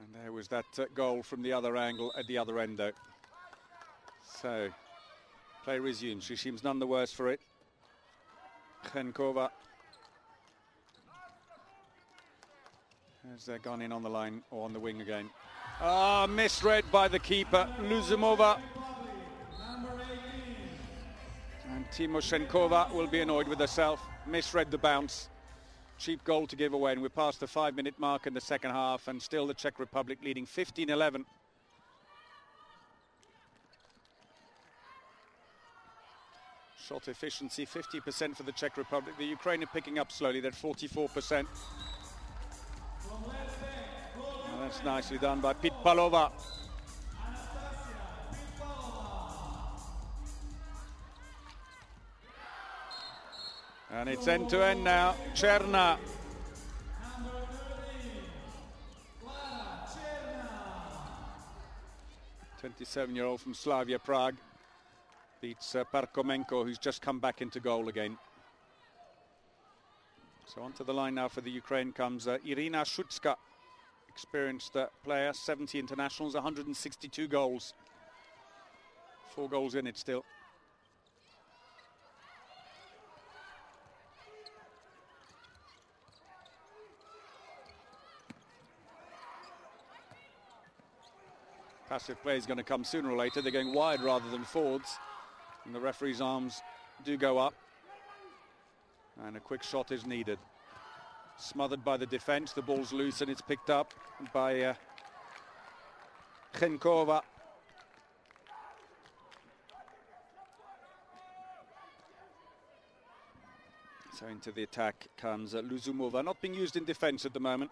Speaker 1: And there was that goal from the other angle at the other end, though. So, play resumes. She seems none the worse for it. Krenkova has gone in on the line or on the wing again. Ah, misread by the keeper, Luzumova. And Timoshenkova will be annoyed with herself. Misread the bounce. Cheap goal to give away, and we're past the 5-minute mark in the second half, and still the Czech Republic leading 15-11. Shot efficiency 50% for the Czech Republic. The Ukraine are picking up slowly. They're 44%. Oh, that's nicely done by Pitpalova. And it's end-to-end now. Cherna. The 27-year-old from Slavia Prague beats Parkomenko, who's just come back into goal again. So onto the line now for the Ukraine comes Irina Shutska, experienced player, 70 internationals, 162 goals. 4 goals in it still. Passive play is going to come sooner or later. They're going wide rather than forwards. And the referee's arms do go up. And a quick shot is needed. Smothered by the defence. The ball's loose and it's picked up by Krenkova. So into the attack comes Luzumova. Not being used in defence at the moment.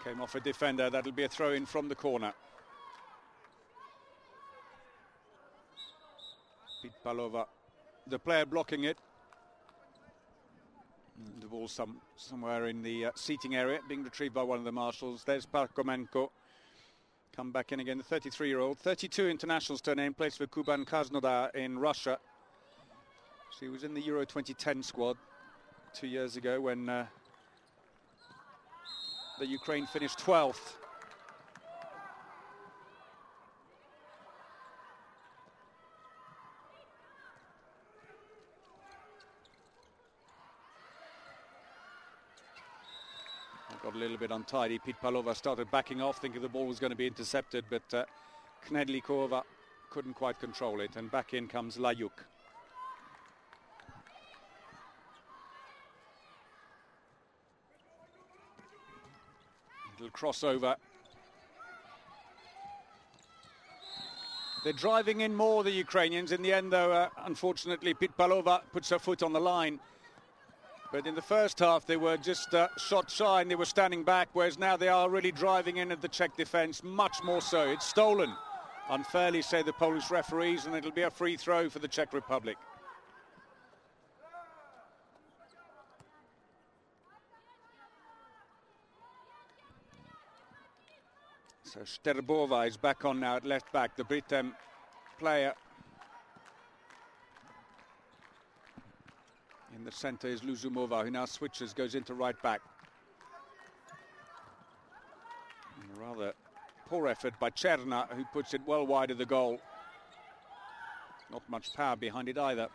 Speaker 1: Came off a defender. That'll be a throw-in from the corner. Pitpalova, the player blocking it. And the ball somewhere in the seating area, being retrieved by one of the marshals. There's Parkomenko. Come back in again, the 33-year-old. 32 internationals to her name, plays for Kuban Krasnodar in Russia. She was in the Euro 2010 squad 2 years ago when the Ukraine finished 12th. Got a little bit untidy. Pitpalova started backing off, thinking the ball was going to be intercepted, but Knedlikova couldn't quite control it, and back in comes Layuk. Little crossover. They're driving in more, the Ukrainians. In the end, though, unfortunately, Pitpalova puts her foot on the line. But in the first half, they were just shot shy and they were standing back, whereas now they are really driving in at the Czech defence, much more so. It's stolen, unfairly, say the Polish referees, and it'll be a free throw for the Czech Republic. So Sterbova is back on now at left back, the Britain player. In the centre is Luzumova, who now switches, goes into right back. And a rather poor effort by Cherna, who puts it well wide of the goal. Not much power behind it either.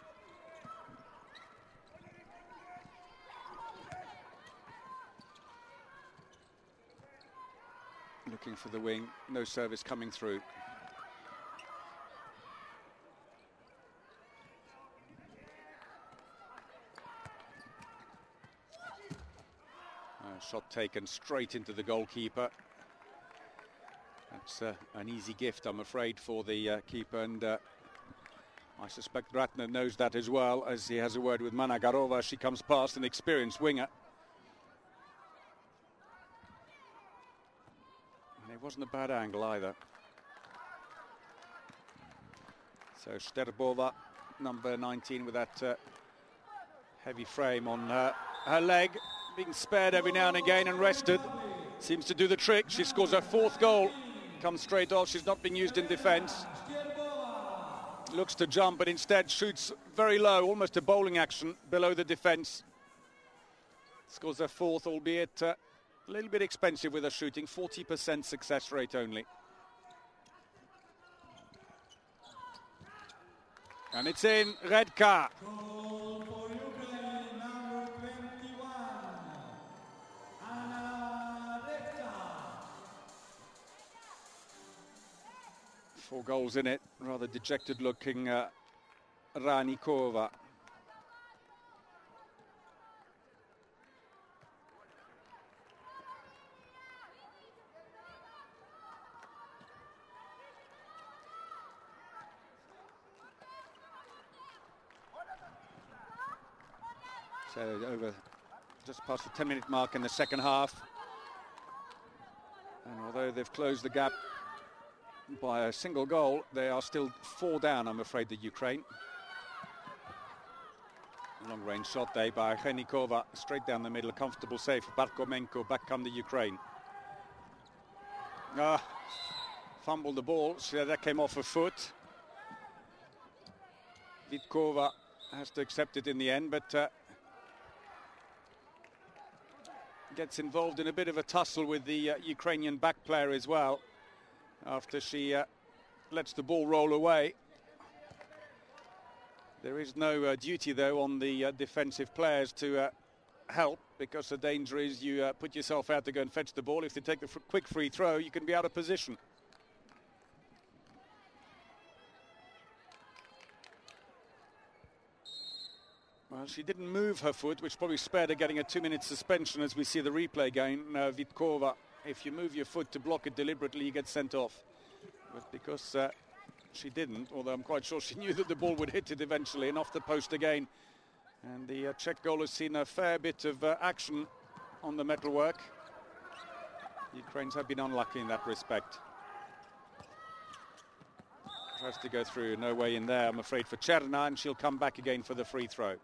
Speaker 1: Looking for the wing, no service coming through. Shot taken straight into the goalkeeper. That's an easy gift, I'm afraid, for the keeper, and I suspect Ratner knows that as well, as he has a word with Managarova. She comes past, an experienced winger. And it wasn't a bad angle either. So Sterbova, number 19, with that heavy frame on her leg, being spared every now and again and rested. Seems to do the trick. She scores her 4th goal. Comes straight off. She's not been used in defence. Looks to jump, but instead shoots very low, almost a bowling action below the defence. Scores her 4th, albeit a little bit expensive with her shooting. 40% success rate only. And it's in. Red card. 4 goals in it. Rather dejected looking Ranikova. So over just past the 10-minute mark in the second half. And although they've closed the gap by a single goal, they are still 4 down, I'm afraid, the Ukraine. Long range shot there by Henikova, straight down the middle, a comfortable save for Barkomenko. Back come the Ukraine. Fumbled the ball, so that came off her foot. Vitkova has to accept it in the end, but gets involved in a bit of a tussle with the Ukrainian back player as well, after she lets the ball roll away. There is no duty, though, on the defensive players to help, because the danger is you put yourself out to go and fetch the ball. If they take the quick free throw, you can be out of position. Well, she didn't move her foot, which probably spared her getting a 2-minute suspension, as we see the replay again. Vitkova, if you move your foot to block it deliberately, you get sent off. But because she didn't, although I'm quite sure she knew that the ball would hit it eventually, and off the post again. And the Czech goal has seen a fair bit of action on the metalwork. The Ukrainians have been unlucky in that respect. Tries to go through, no way in there, I'm afraid, for Cherna, and she'll come back again for the free throw.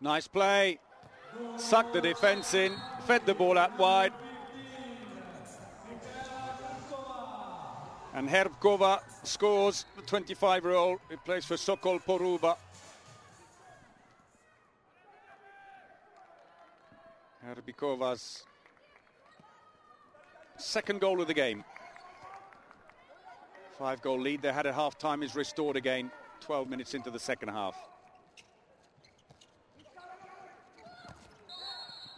Speaker 1: Nice play. Sucked the defence in, fed the ball out wide. And Herbkova scores, the 25-year-old who plays for Sokol Poruba. Herbikova's second goal of the game. 5-goal lead they had at half-time is restored again, 12 minutes into the second half.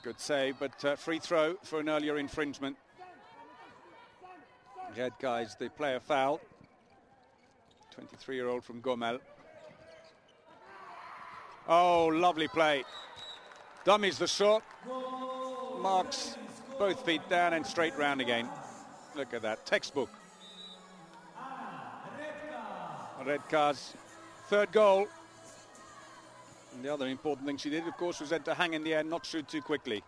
Speaker 1: Good save, but free throw for an earlier infringement. Red guys, they play a foul. 23-year-old from Gomel. Oh, lovely play. Dummies the shot. Marks both feet down and straight round again. Look at that, textbook. Red cards, third goal. And the other important thing she did, of course, was then to hang in the air, not shoot too quickly.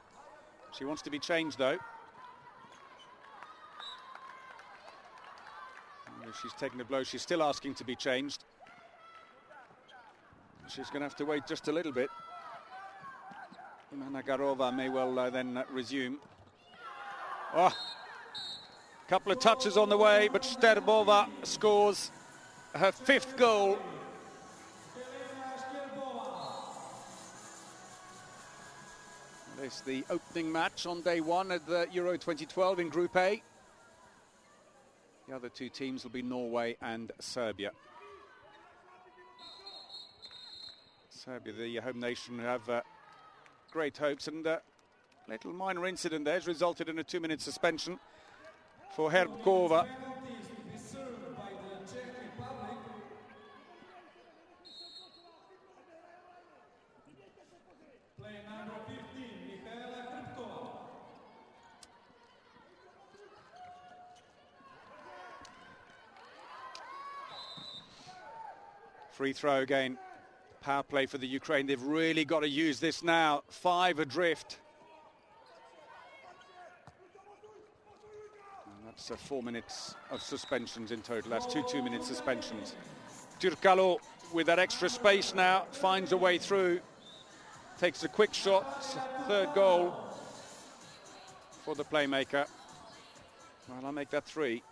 Speaker 1: She wants to be changed, though. She's taken a blow. She's still asking to be changed. She's going to have to wait just a little bit. Managarova may well then resume. Oh, couple of touches on the way, but Sterbova scores her 5th goal. This is the opening match on day 1 at the Euro 2012 in Group A. The other two teams will be Norway and Serbia. Serbia, the home nation, have great hopes, and a little minor incident there has resulted in a 2-minute suspension for Herbkova. Free throw again. Power play for the Ukraine. They've really got to use this now. 5 adrift. And that's 4 minutes of suspensions in total. That's 2 2-minute suspensions. Turkalo with that extra space now finds a way through. Takes a quick shot. 3rd goal for the playmaker. Well, I'll make that 3.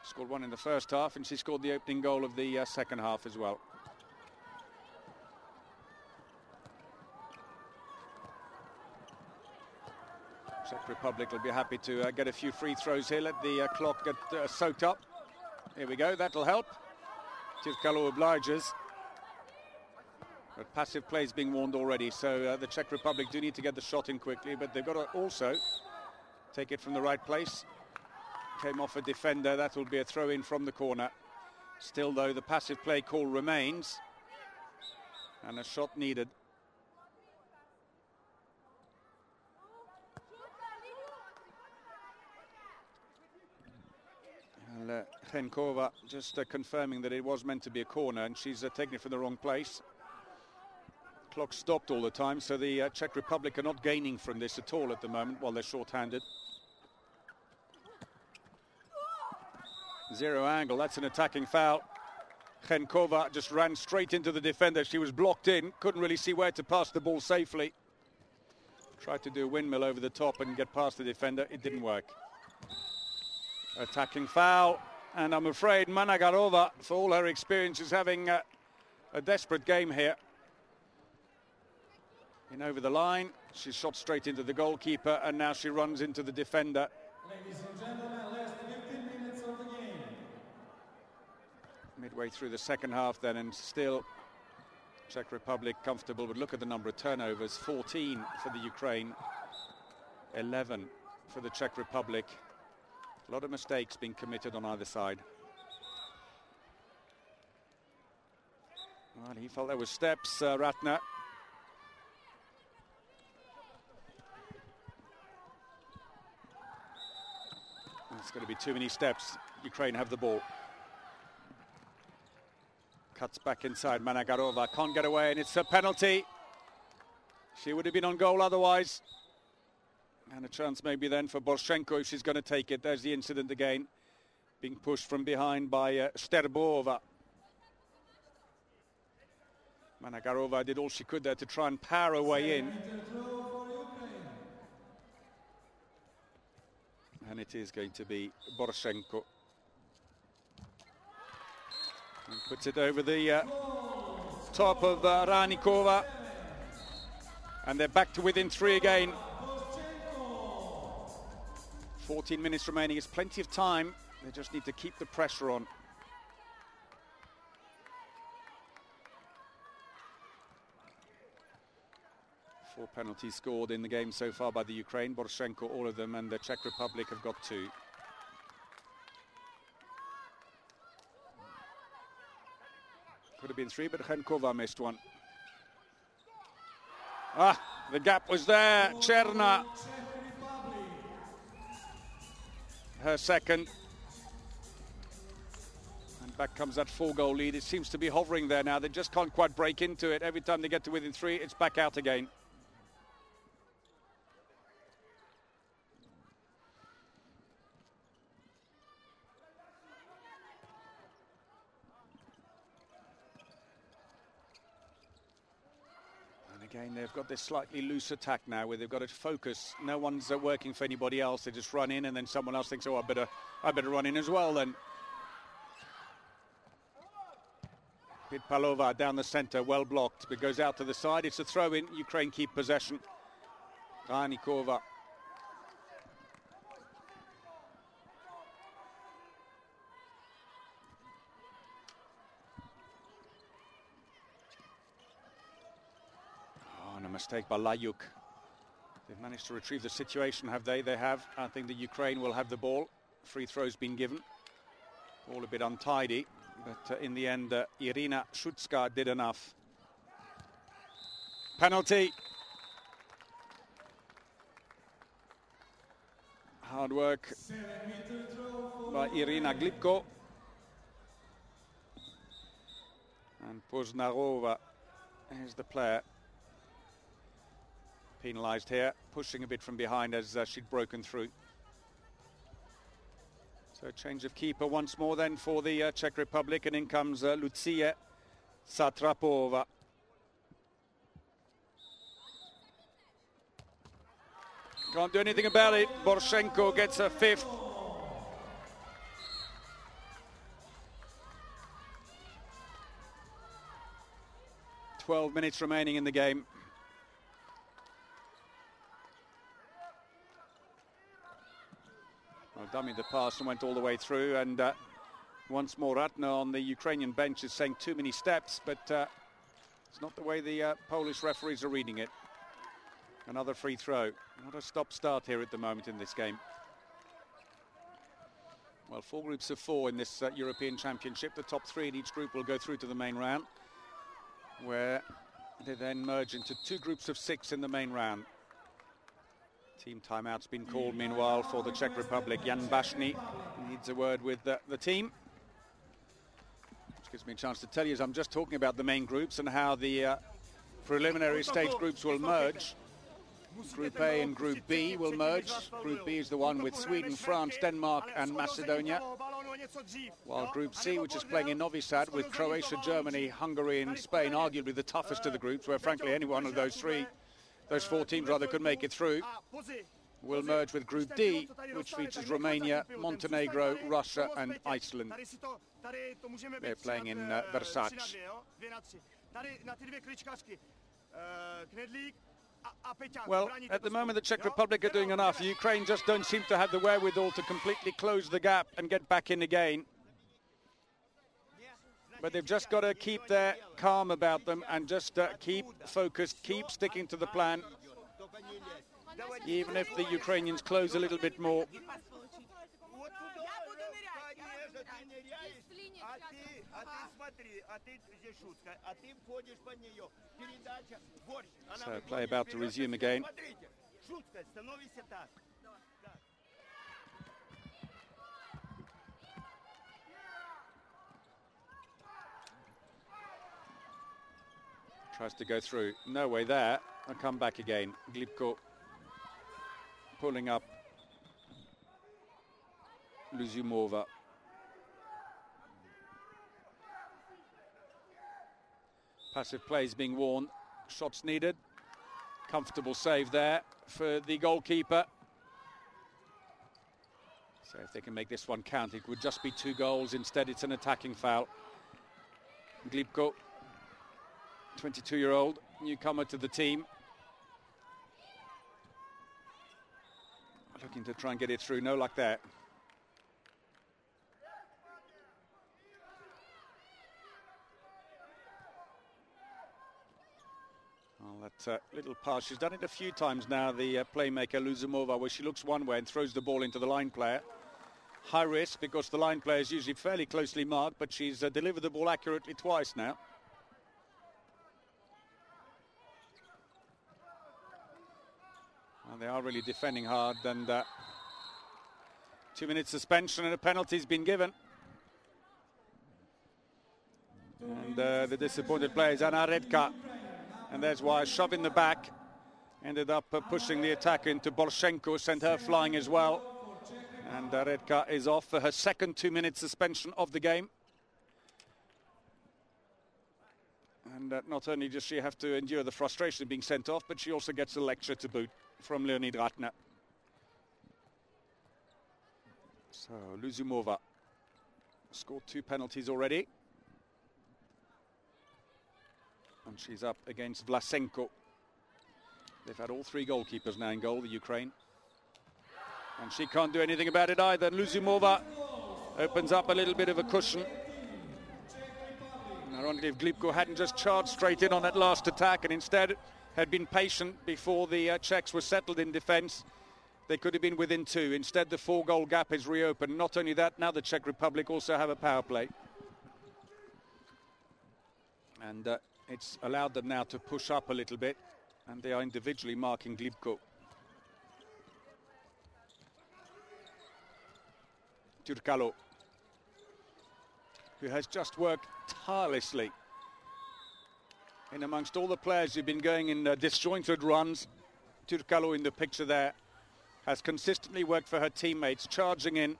Speaker 1: Scored 1 in the first half, and she scored the opening goal of the second half as well. Czech Republic will be happy to get a few free throws here. Let the clock get soaked up. Here we go, that'll help. Tirkalo obliges. But passive play is being warned already, so the Czech Republic do need to get the shot in quickly, but they've got to also take it from the right place. Came off a defender, that will be a throw-in from the corner. Still, though, the passive play call remains. And a shot needed. And Henkova just confirming that it was meant to be a corner, and she's taking it from the wrong place. Clock stopped all the time, so the Czech Republic are not gaining from this at all at the moment while they're short-handed. 0 angle, that's an attacking foul. Henkova just ran straight into the defender. She was blocked in, couldn't really see where to pass the ball safely. Tried to do a windmill over the top and get past the defender, it didn't work. Attacking foul, and I'm afraid Managarova, for all her experience, is having a desperate game here. In over the line, she shot straight into the goalkeeper, and now she runs into the defender.
Speaker 2: Ladies and gentlemen, last 15 minutes of the game.
Speaker 1: Midway through the second half then, and still Czech Republic comfortable, but look at the number of turnovers. 14 for the Ukraine, 11 for the Czech Republic. A lot of mistakes being committed on either side. Well, he felt there were steps, Ratner. It's going to be too many steps. Ukraine have the ball. Cuts back inside. Managarova can't get away, and it's a penalty. She would have been on goal otherwise. And a chance maybe then for Borchenko if she's going to take it. There's the incident again. Being pushed from behind by Sterbova. Managarova did all she could there to try and power her way in.
Speaker 2: 7-meter throw for Ukraine.
Speaker 1: And it is going to be Poroshenko. And puts it over the top of Ranikova. And they're back to within 3 again. 14 minutes remaining. It's plenty of time. They just need to keep the pressure on. Four penalties scored in the game so far by the Ukraine. Poroshenko, all of them, and the Czech Republic have got 2. Could have been 3, but Henkova missed one. The gap was there. Cherna, her second. And back comes that 4-goal lead. It seems to be hovering there now. They just can't quite break into it. Every time they get to within 3, it's back out again. Again, they've got this slightly loose attack now where they've got to focus. No one's working for anybody else. They just run in and then someone else thinks, oh, I better run in as well then. Pitpalova down the centre, well blocked, but goes out to the side. It's a throw-in. Ukraine keep possession. Ranikova. And a mistake by Layuk. They've managed to retrieve the situation, have they? They have. I think the Ukraine will have the ball. Free throw's been given. All a bit untidy, but in the end, Irina Shutska did enough. Penalty. Hard work by Irina Glipko. And Poznarova is the player penalised here, pushing a bit from behind as she'd broken through. So change of keeper once more then for the Czech Republic, and in comes Lucia Satrapova. Can't do anything about it. Poroshenko gets a 5th. "12 minutes remaining in the game. Well, dummied the pass and went all the way through, and once more Ratner on the Ukrainian bench is saying too many steps, but it's not the way the Polish referees are reading it. Another free throw. Not a stop-start here at the moment in this game. Well, 4 groups of 4 in this European Championship. The top 3 in each group will go through to the main round, where they then merge into 2 groups of 6 in the main round. Team timeout's been called meanwhile for the Czech Republic. Jan Bashny needs a word with the team, which gives me a chance to tell you as I'm just talking about the main groups and how the preliminary stage groups will merge. Group A and Group B will merge. Group B is the one with Sweden, France, Denmark and Macedonia, while Group C, which is playing in Novi Sad with Croatia, Germany, Hungary and Spain, arguably the toughest of the groups, where frankly any one of those 4 teams rather could make it through, will merge with Group D, which features Romania, Montenegro, Russia and Iceland. They're playing in Versace. Well, at the moment the Czech Republic are doing enough. Ukraine just don't seem to have the wherewithal to completely close the gap and get back in again. But they've just got to keep their calm about them and just keep focused, keep sticking to the plan, even if the Ukrainians close a little bit more. So play about to resume again. Tries to go through. No way there. I'll come back again. Glipko pulling up Luzumova. Passive plays being worn. Shots needed. Comfortable save there for the goalkeeper. So if they can make this one count, it would just be 2 goals. Instead, it's an attacking foul. Glipko, 22-year-old newcomer to the team. Looking to try and get it through. No luck there. Well, that little pass, she's done it a few times now, the playmaker Luzumova, where she looks one way and throws the ball into the line player. High risk because the line player is usually fairly closely marked, but she's delivered the ball accurately twice now. Well, they are really defending hard, and 2-minute suspension and a penalty's been given. And the disappointed player is Anna Redka. And there's why a shove in the back ended up pushing the attack into Borshenko, sent her flying as well. And Redka is off for her second 2-minute suspension of the game. And not only does she have to endure the frustration of being sent off, but she also gets a lecture to boot from Leonid Ratner. So Luzumova scored 2 penalties already. And she's up against Vlasenko. They've had all 3 goalkeepers now in goal, the Ukraine. And she can't do anything about it either. Luzumova opens up a little bit of a cushion. And ironically, if Glipko hadn't just charged straight in on that last attack and instead had been patient before the Czechs were settled in defence, they could have been within 2. Instead, the 4-goal gap is reopened. Not only that, now the Czech Republic also have a power play. And it's allowed them now to push up a little bit, and they are individually marking Glipko. Turkalo, who has just worked tirelessly in amongst all the players who've been going in disjointed runs. Turkalo in the picture there has consistently worked for her teammates, charging in,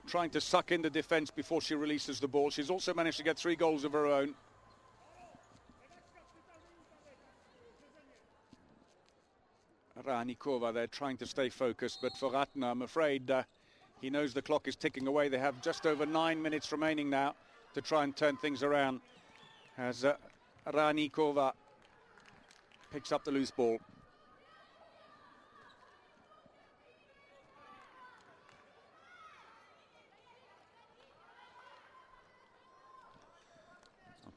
Speaker 1: trying to suck in the defence before she releases the ball. She's also managed to get 3 goals of her own. Ranikova, they're trying to stay focused, but for Ratner, I'm afraid he knows the clock is ticking away. They have just over 9 minutes remaining now to try and turn things around as Ranikova picks up the loose ball.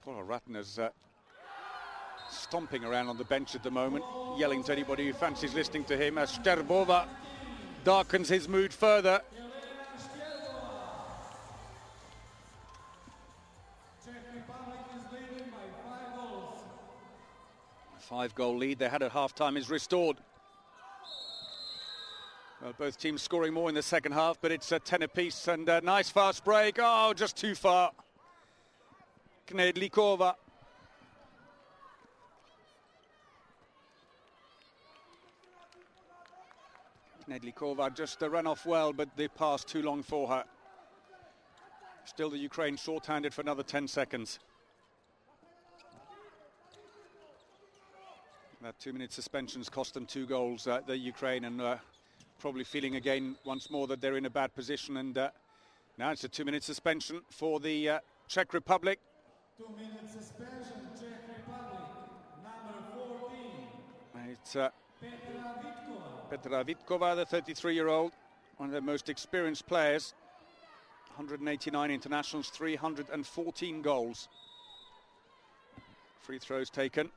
Speaker 1: Paula Ratner's stomping around on the bench at the moment, yelling to anybody who fancies listening to him, as Sterbova darkens his mood further.
Speaker 2: Czech Republic is leading by 5 goals.
Speaker 1: A 5-goal lead they had at half-time is restored. Well, both teams scoring more in the second half, but it's 10 apiece, and a nice fast break. Oh, just too far. Knedlikova. Knedlikova just ran off well, but the pass too long for her. Still the Ukraine short-handed for another 10 seconds. That 2-minute suspension's cost them 2 goals, the Ukraine, and probably feeling again once more that they're in a bad position. And now it's a 2-minute suspension for the Czech Republic.
Speaker 2: 2-minute suspension, Czech Republic, number 14.
Speaker 1: It's Petra Vitkova, the 33-year-old, one of the most experienced players. 189 internationals, 314 goals. Free throws taken.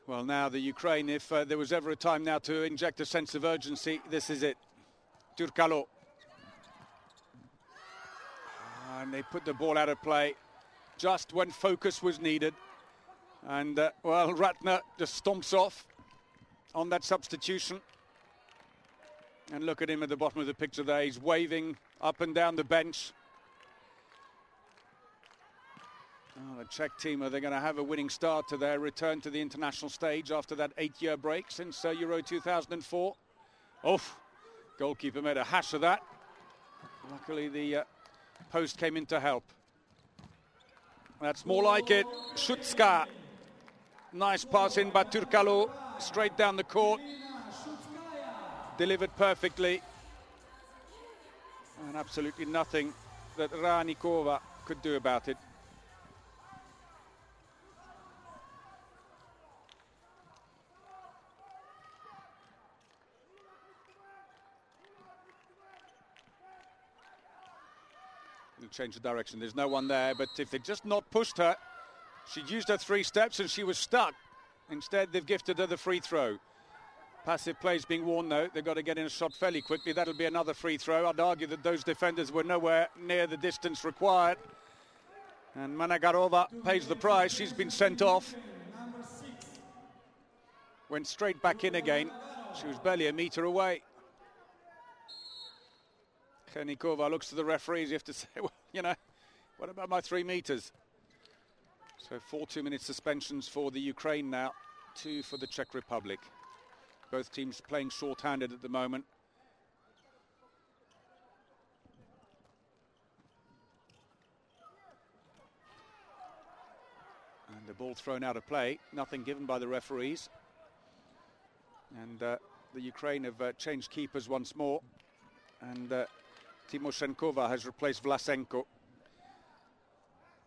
Speaker 1: Well, now the Ukraine, if there was ever a time now to inject a sense of urgency, this is it. Turkalo. And they put the ball out of play just when focus was needed. And, well, Ratner just stomps off on that substitution. And look at him at the bottom of the picture there. He's waving up and down the bench. Oh, the Czech team, are they going to have a winning start to their return to the international stage after that 8-year break since Euro 2004? Oh, goalkeeper made a hash of that. Luckily, the post came in to help. That's more like it. Šucka. Nice pass in by Turkalu. Straight down the court. Delivered perfectly. And absolutely nothing that Ranikova could do about it. Change the direction. There's no one there, but if they'd just not pushed her, she'd used her 3 steps and she was stuck. Instead, they've gifted her the free throw. Passive play's being warned, though. They've got to get in a shot fairly quickly. That'll be another free throw. I'd argue that those defenders were nowhere near the distance required. And Managarova pays the price. She's been sent off. Went straight back in again. She was barely a metre away. Kernikova looks to the referees. You have to say, well, you know, what about my 3 meters? So 4 2-minute suspensions for the Ukraine now, 2 for the Czech Republic. Both teams playing short-handed at the moment. And the ball thrown out of play, nothing given by the referees. And the Ukraine have changed keepers once more. And Timoshenkova has replaced Vlasenko.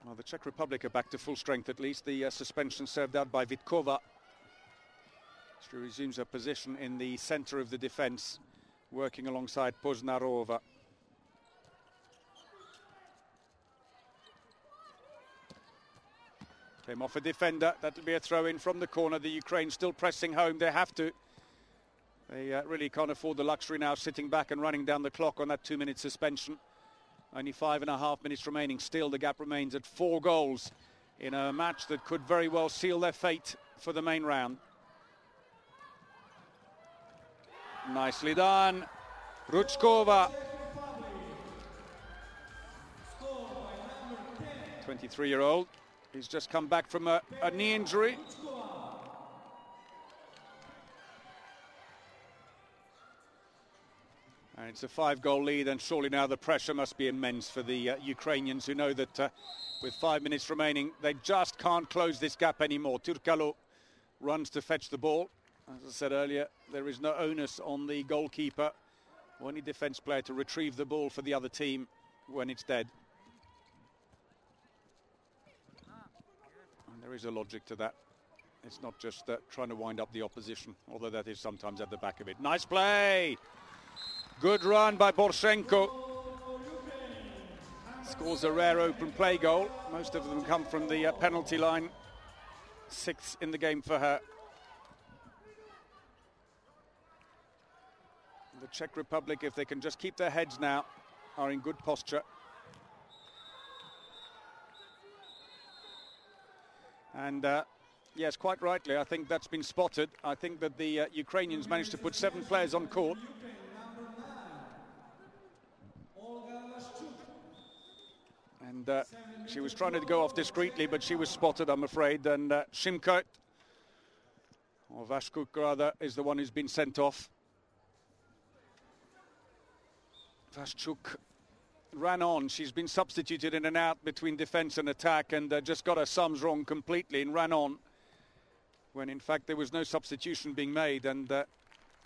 Speaker 1: Well, the Czech Republic are back to full strength at least. The suspension served out by Vitkova. She resumes her position in the centre of the defence, working alongside Poznarova. Came off a defender. That'll be a throw-in from the corner. The Ukraine still pressing home. They have to. They really can't afford the luxury now, sitting back and running down the clock on that 2-minute suspension. Only 5.5 minutes remaining. Still, the gap remains at 4 goals in a match that could very well seal their fate for the main round. Nicely done. Ruchkova. 23-year-old. He's just come back from a knee injury. And it's a 5-goal lead, and surely now the pressure must be immense for the Ukrainians, who know that with 5 minutes remaining, they just can't close this gap anymore. Turkalu runs to fetch the ball. As I said earlier, there is no onus on the goalkeeper or any defence player to retrieve the ball for the other team when it's dead. And there is a logic to that. It's not just trying to wind up the opposition, although that is sometimes at the back of it. Nice play! Good run by Borshenko. Scores a rare open play goal. Most of them come from the penalty line. 6th in the game for her. The Czech Republic, if they can just keep their heads now, are in good posture. And yes, quite rightly, I think that's been spotted. I think that the Ukrainians managed to put 7 players on court. And she was trying to go off discreetly, but she was spotted, I'm afraid. And Šimkut, or Vaščuk rather, is the one who's been sent off. Vaščuk ran on. She's been substituted in and out between defence and attack, and just got her sums wrong completely and ran on, when in fact there was no substitution being made, and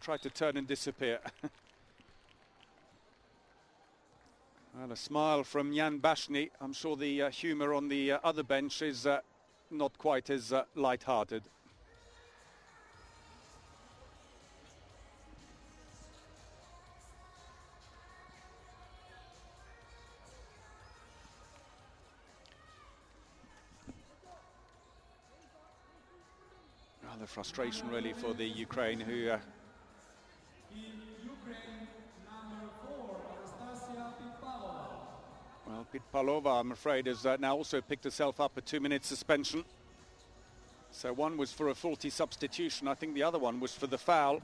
Speaker 1: tried to turn and disappear. Well, a smile from Jan Bashny. I'm sure the humour on the other bench is not quite as light-hearted. The frustration really for the Ukraine, who well, Pitpalova, I'm afraid, has now also picked herself up a 2-minute suspension. So one was for a faulty substitution. I think the other one was for the foul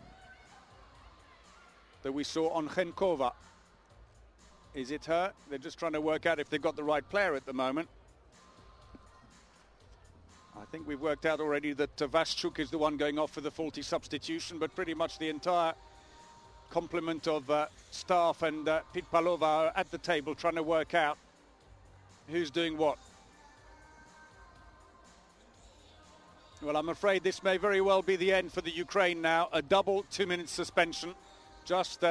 Speaker 1: that we saw on Chenkova. Is it her? They're just trying to work out if they've got the right player at the moment. I think we've worked out already that Vaščuk is the one going off for the faulty substitution, but pretty much the entire complement of staff and Pitpalova are at the table trying to work out who's doing what. Well, I'm afraid this may very well be the end for the Ukraine now. A double 2-minute suspension just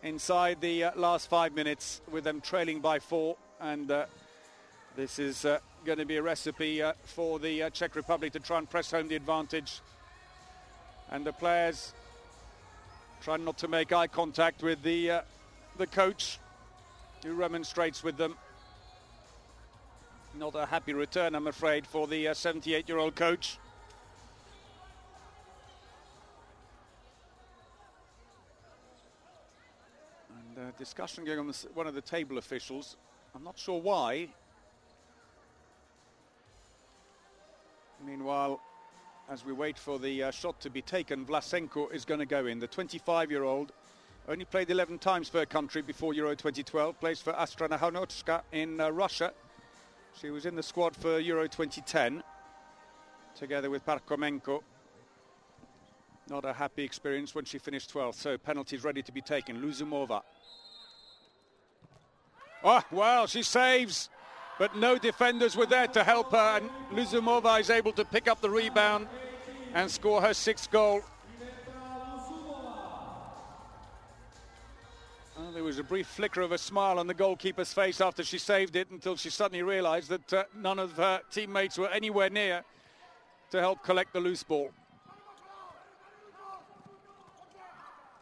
Speaker 1: inside the last 5 minutes with them trailing by 4. And this is going to be a recipe for the Czech Republic to try and press home the advantage. And the players trying not to make eye contact with the coach, who remonstrates with them. Not a happy return, I'm afraid, for the 78-year-old coach. And discussion going on with one of the table officials. I'm not sure why. Meanwhile, as we wait for the shot to be taken, Vlasenko is going to go in. The 25-year-old only played 11 times for her country before Euro 2012. Plays for Astrana Hanotska in Russia. She was in the squad for Euro 2010, together with Parkomenko. Not a happy experience when she finished 12th, so penalties ready to be taken. Luzumova. Oh, well, she saves, but no defenders were there to help her, and Luzumova is able to pick up the rebound and score her 6th goal. There was a brief flicker of a smile on the goalkeeper's face after she saved it, until she suddenly realised that none of her teammates were anywhere near to help collect the loose ball.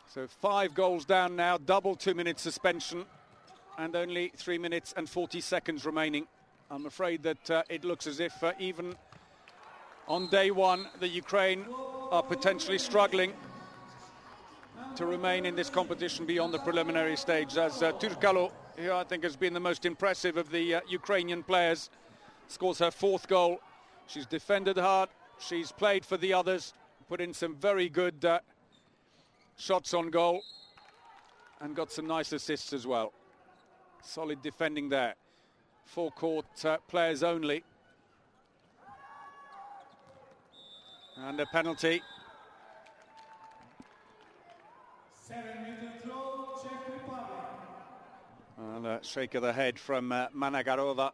Speaker 1: So 5 goals down now, double 2-minute suspension, and only 3 minutes and 40 seconds remaining. I'm afraid that it looks as if even on day one, the Ukraine are potentially struggling to remain in this competition beyond the preliminary stage, as Turkalo, who I think has been the most impressive of the Ukrainian players, scores her 4th goal. She's defended hard, she's played for the others, put in some very good shots on goal, and got some nice assists as well. Solid defending there. Forecourt players only. And a penalty.
Speaker 2: 7-meter throw, Czech Republic.
Speaker 1: And a shake of the head from Managarova.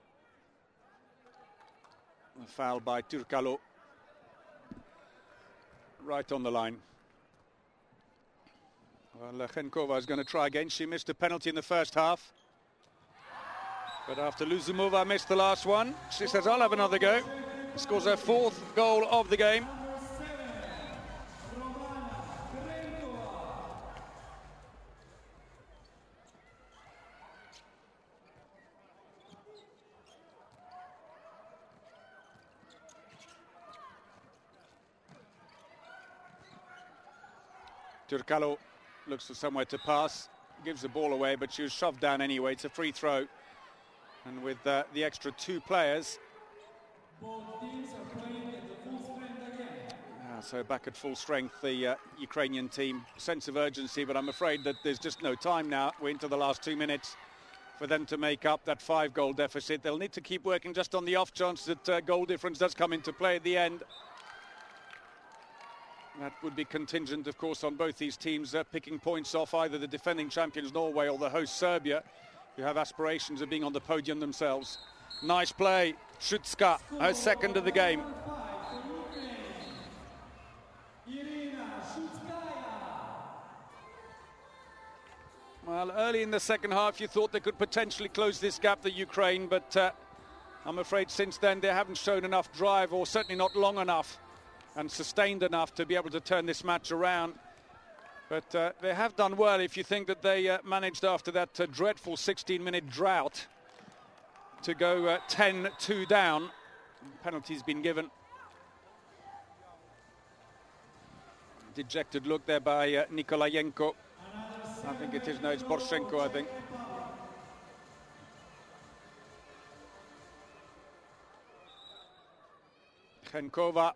Speaker 1: A foul by Turkalo. Right on the line. Well, Chenkova is going to try again. She missed a penalty in the first half. But after Luzumova missed the last one, she says, I'll have another go. Scores her 4th goal of the game. Turkalo looks for somewhere to pass, gives the ball away, but she was shoved down anyway. It's a free throw. And with the extra 2 players,
Speaker 2: Both teams are playing at the full strength again.
Speaker 1: so back at full strength, the Ukrainian team. Sense of urgency, but I'm afraid that there's just no time now. We're into the last 2 minutes for them to make up that 5-goal deficit. They'll need to keep working just on the off chance that goal difference does come into play at the end. That would be contingent, of course, on both these teams picking points off either the defending champions Norway or the host Serbia, who have aspirations of being on the podium themselves. Nice play. Shutska, her 2nd of the game. Well, early in the second half, you thought they could potentially close this gap, the Ukraine, but I'm afraid since then they haven't shown enough drive, or certainly not long enough and sustained enough to be able to turn this match around. But they have done well if you think that they managed after that dreadful 16-minute drought to go 10-2 down. Penalty's been given. Dejected look there by Nikolayenko. I think it is, no, it's Borshenko, I think. Chenkova,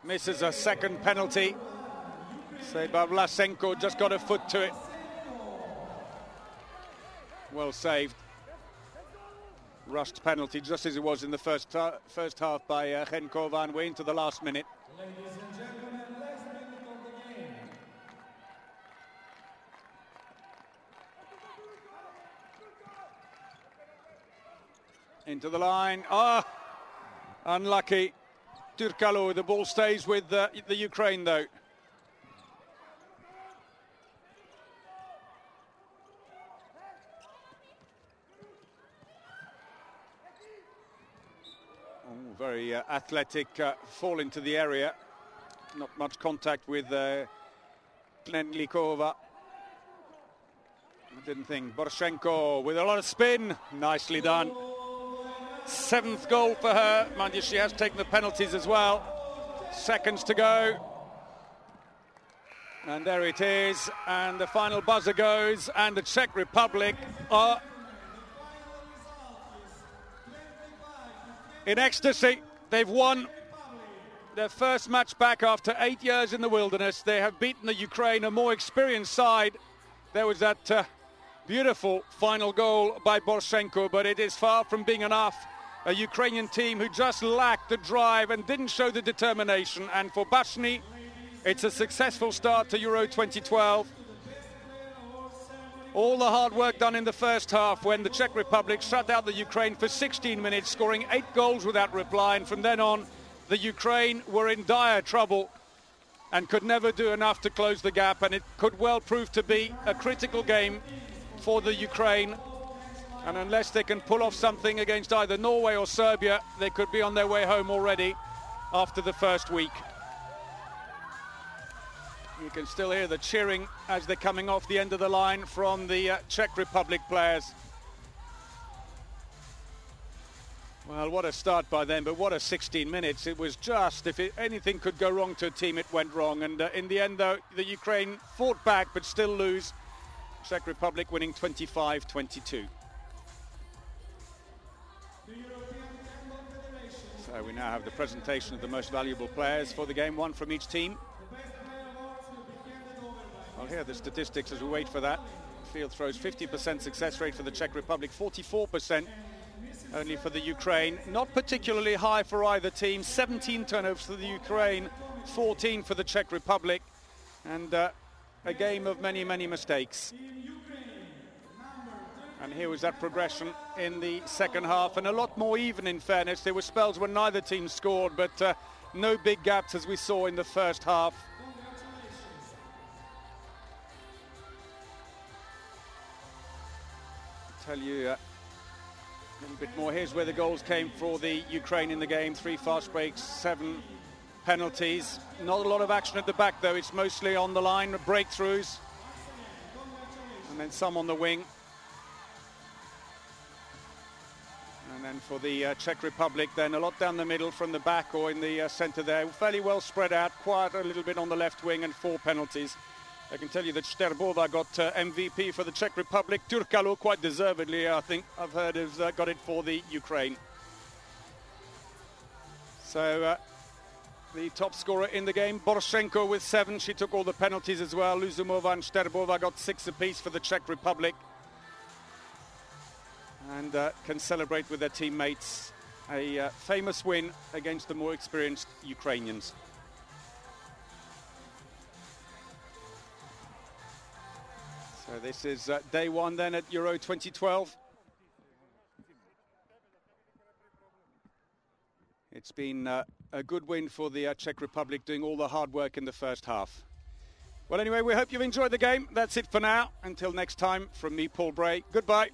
Speaker 1: misses a 2nd penalty. Saved by Vlasenko, just got a foot to it. Well saved. Rushed penalty, just as it was in the first half by Chenkova, and we're into the last minute.
Speaker 2: Ladies and gentlemen, last minute of the game.
Speaker 1: Into the line. Ah, unlucky. Turkalu, the ball stays with the Ukraine though. Oh, very athletic fall into the area. Not much contact with Klenlikova. I didn't think. Poroshenko with a lot of spin. Nicely done. 7th goal for her. Mind you, she has taken the penalties as well. Seconds to go. And there it is. And the final buzzer goes. And the Czech Republic are in ecstasy. They've won their first match back after 8 years in the wilderness. They have beaten the Ukraine, a more experienced side. There was that beautiful final goal by Poroshenko, but it is far from being enough. A Ukrainian team who just lacked the drive and didn't show the determination. And for Bashny, it's a successful start to Euro 2012. All the hard work done in the first half when the Czech Republic shut out the Ukraine for 16 minutes, scoring 8 goals without reply. And from then on, the Ukraine were in dire trouble and could never do enough to close the gap. And it could well prove to be a critical game for the Ukraine. And unless they can pull off something against either Norway or Serbia, they could be on their way home already after the first week. You can still hear the cheering as they're coming off the end of the line from the Czech Republic players. Well, what a start by them, but what a 16 minutes. It was just, if anything could go wrong to a team, it went wrong. And in the end, though, the Ukraine fought back but still lose. Czech Republic winning 25-22. So we now have the presentation of the most valuable players for the game, one from each team. I'll hear the statistics as we wait for that. Field throws 50% success rate for the Czech Republic, 44% only for the Ukraine. Not particularly high for either team. 17 turnovers for the Ukraine, 14 for the Czech Republic. And a game of many, many mistakes. And here was that progression in the second half, and a lot more even in fairness. There were spells when neither team scored, but no big gaps as we saw in the first half. I'll tell you a little bit more. Here's where the goals came for the Ukraine in the game. 3 fast breaks, 7 penalties. Not a lot of action at the back, though. It's mostly on the line, breakthroughs. And then some on the wing. And then for the Czech Republic, then a lot down the middle from the back or in the centre there. Fairly well spread out, quiet a little bit on the left wing, and 4 penalties. I can tell you that Sterbova got MVP for the Czech Republic. Turkalu, quite deservedly, I think I've heard, has got it for the Ukraine. So the top scorer in the game, Poroshenko with 7. She took all the penalties as well. Luzumova and Sterbova got 6 apiece for the Czech Republic. And can celebrate with their teammates a famous win against the more experienced Ukrainians. So this is day 1 then at Euro 2012. It's been a good win for the Czech Republic, doing all the hard work in the first half. Well, anyway, we hope you've enjoyed the game. That's it for now. Until next time, from me, Paul Bray, goodbye.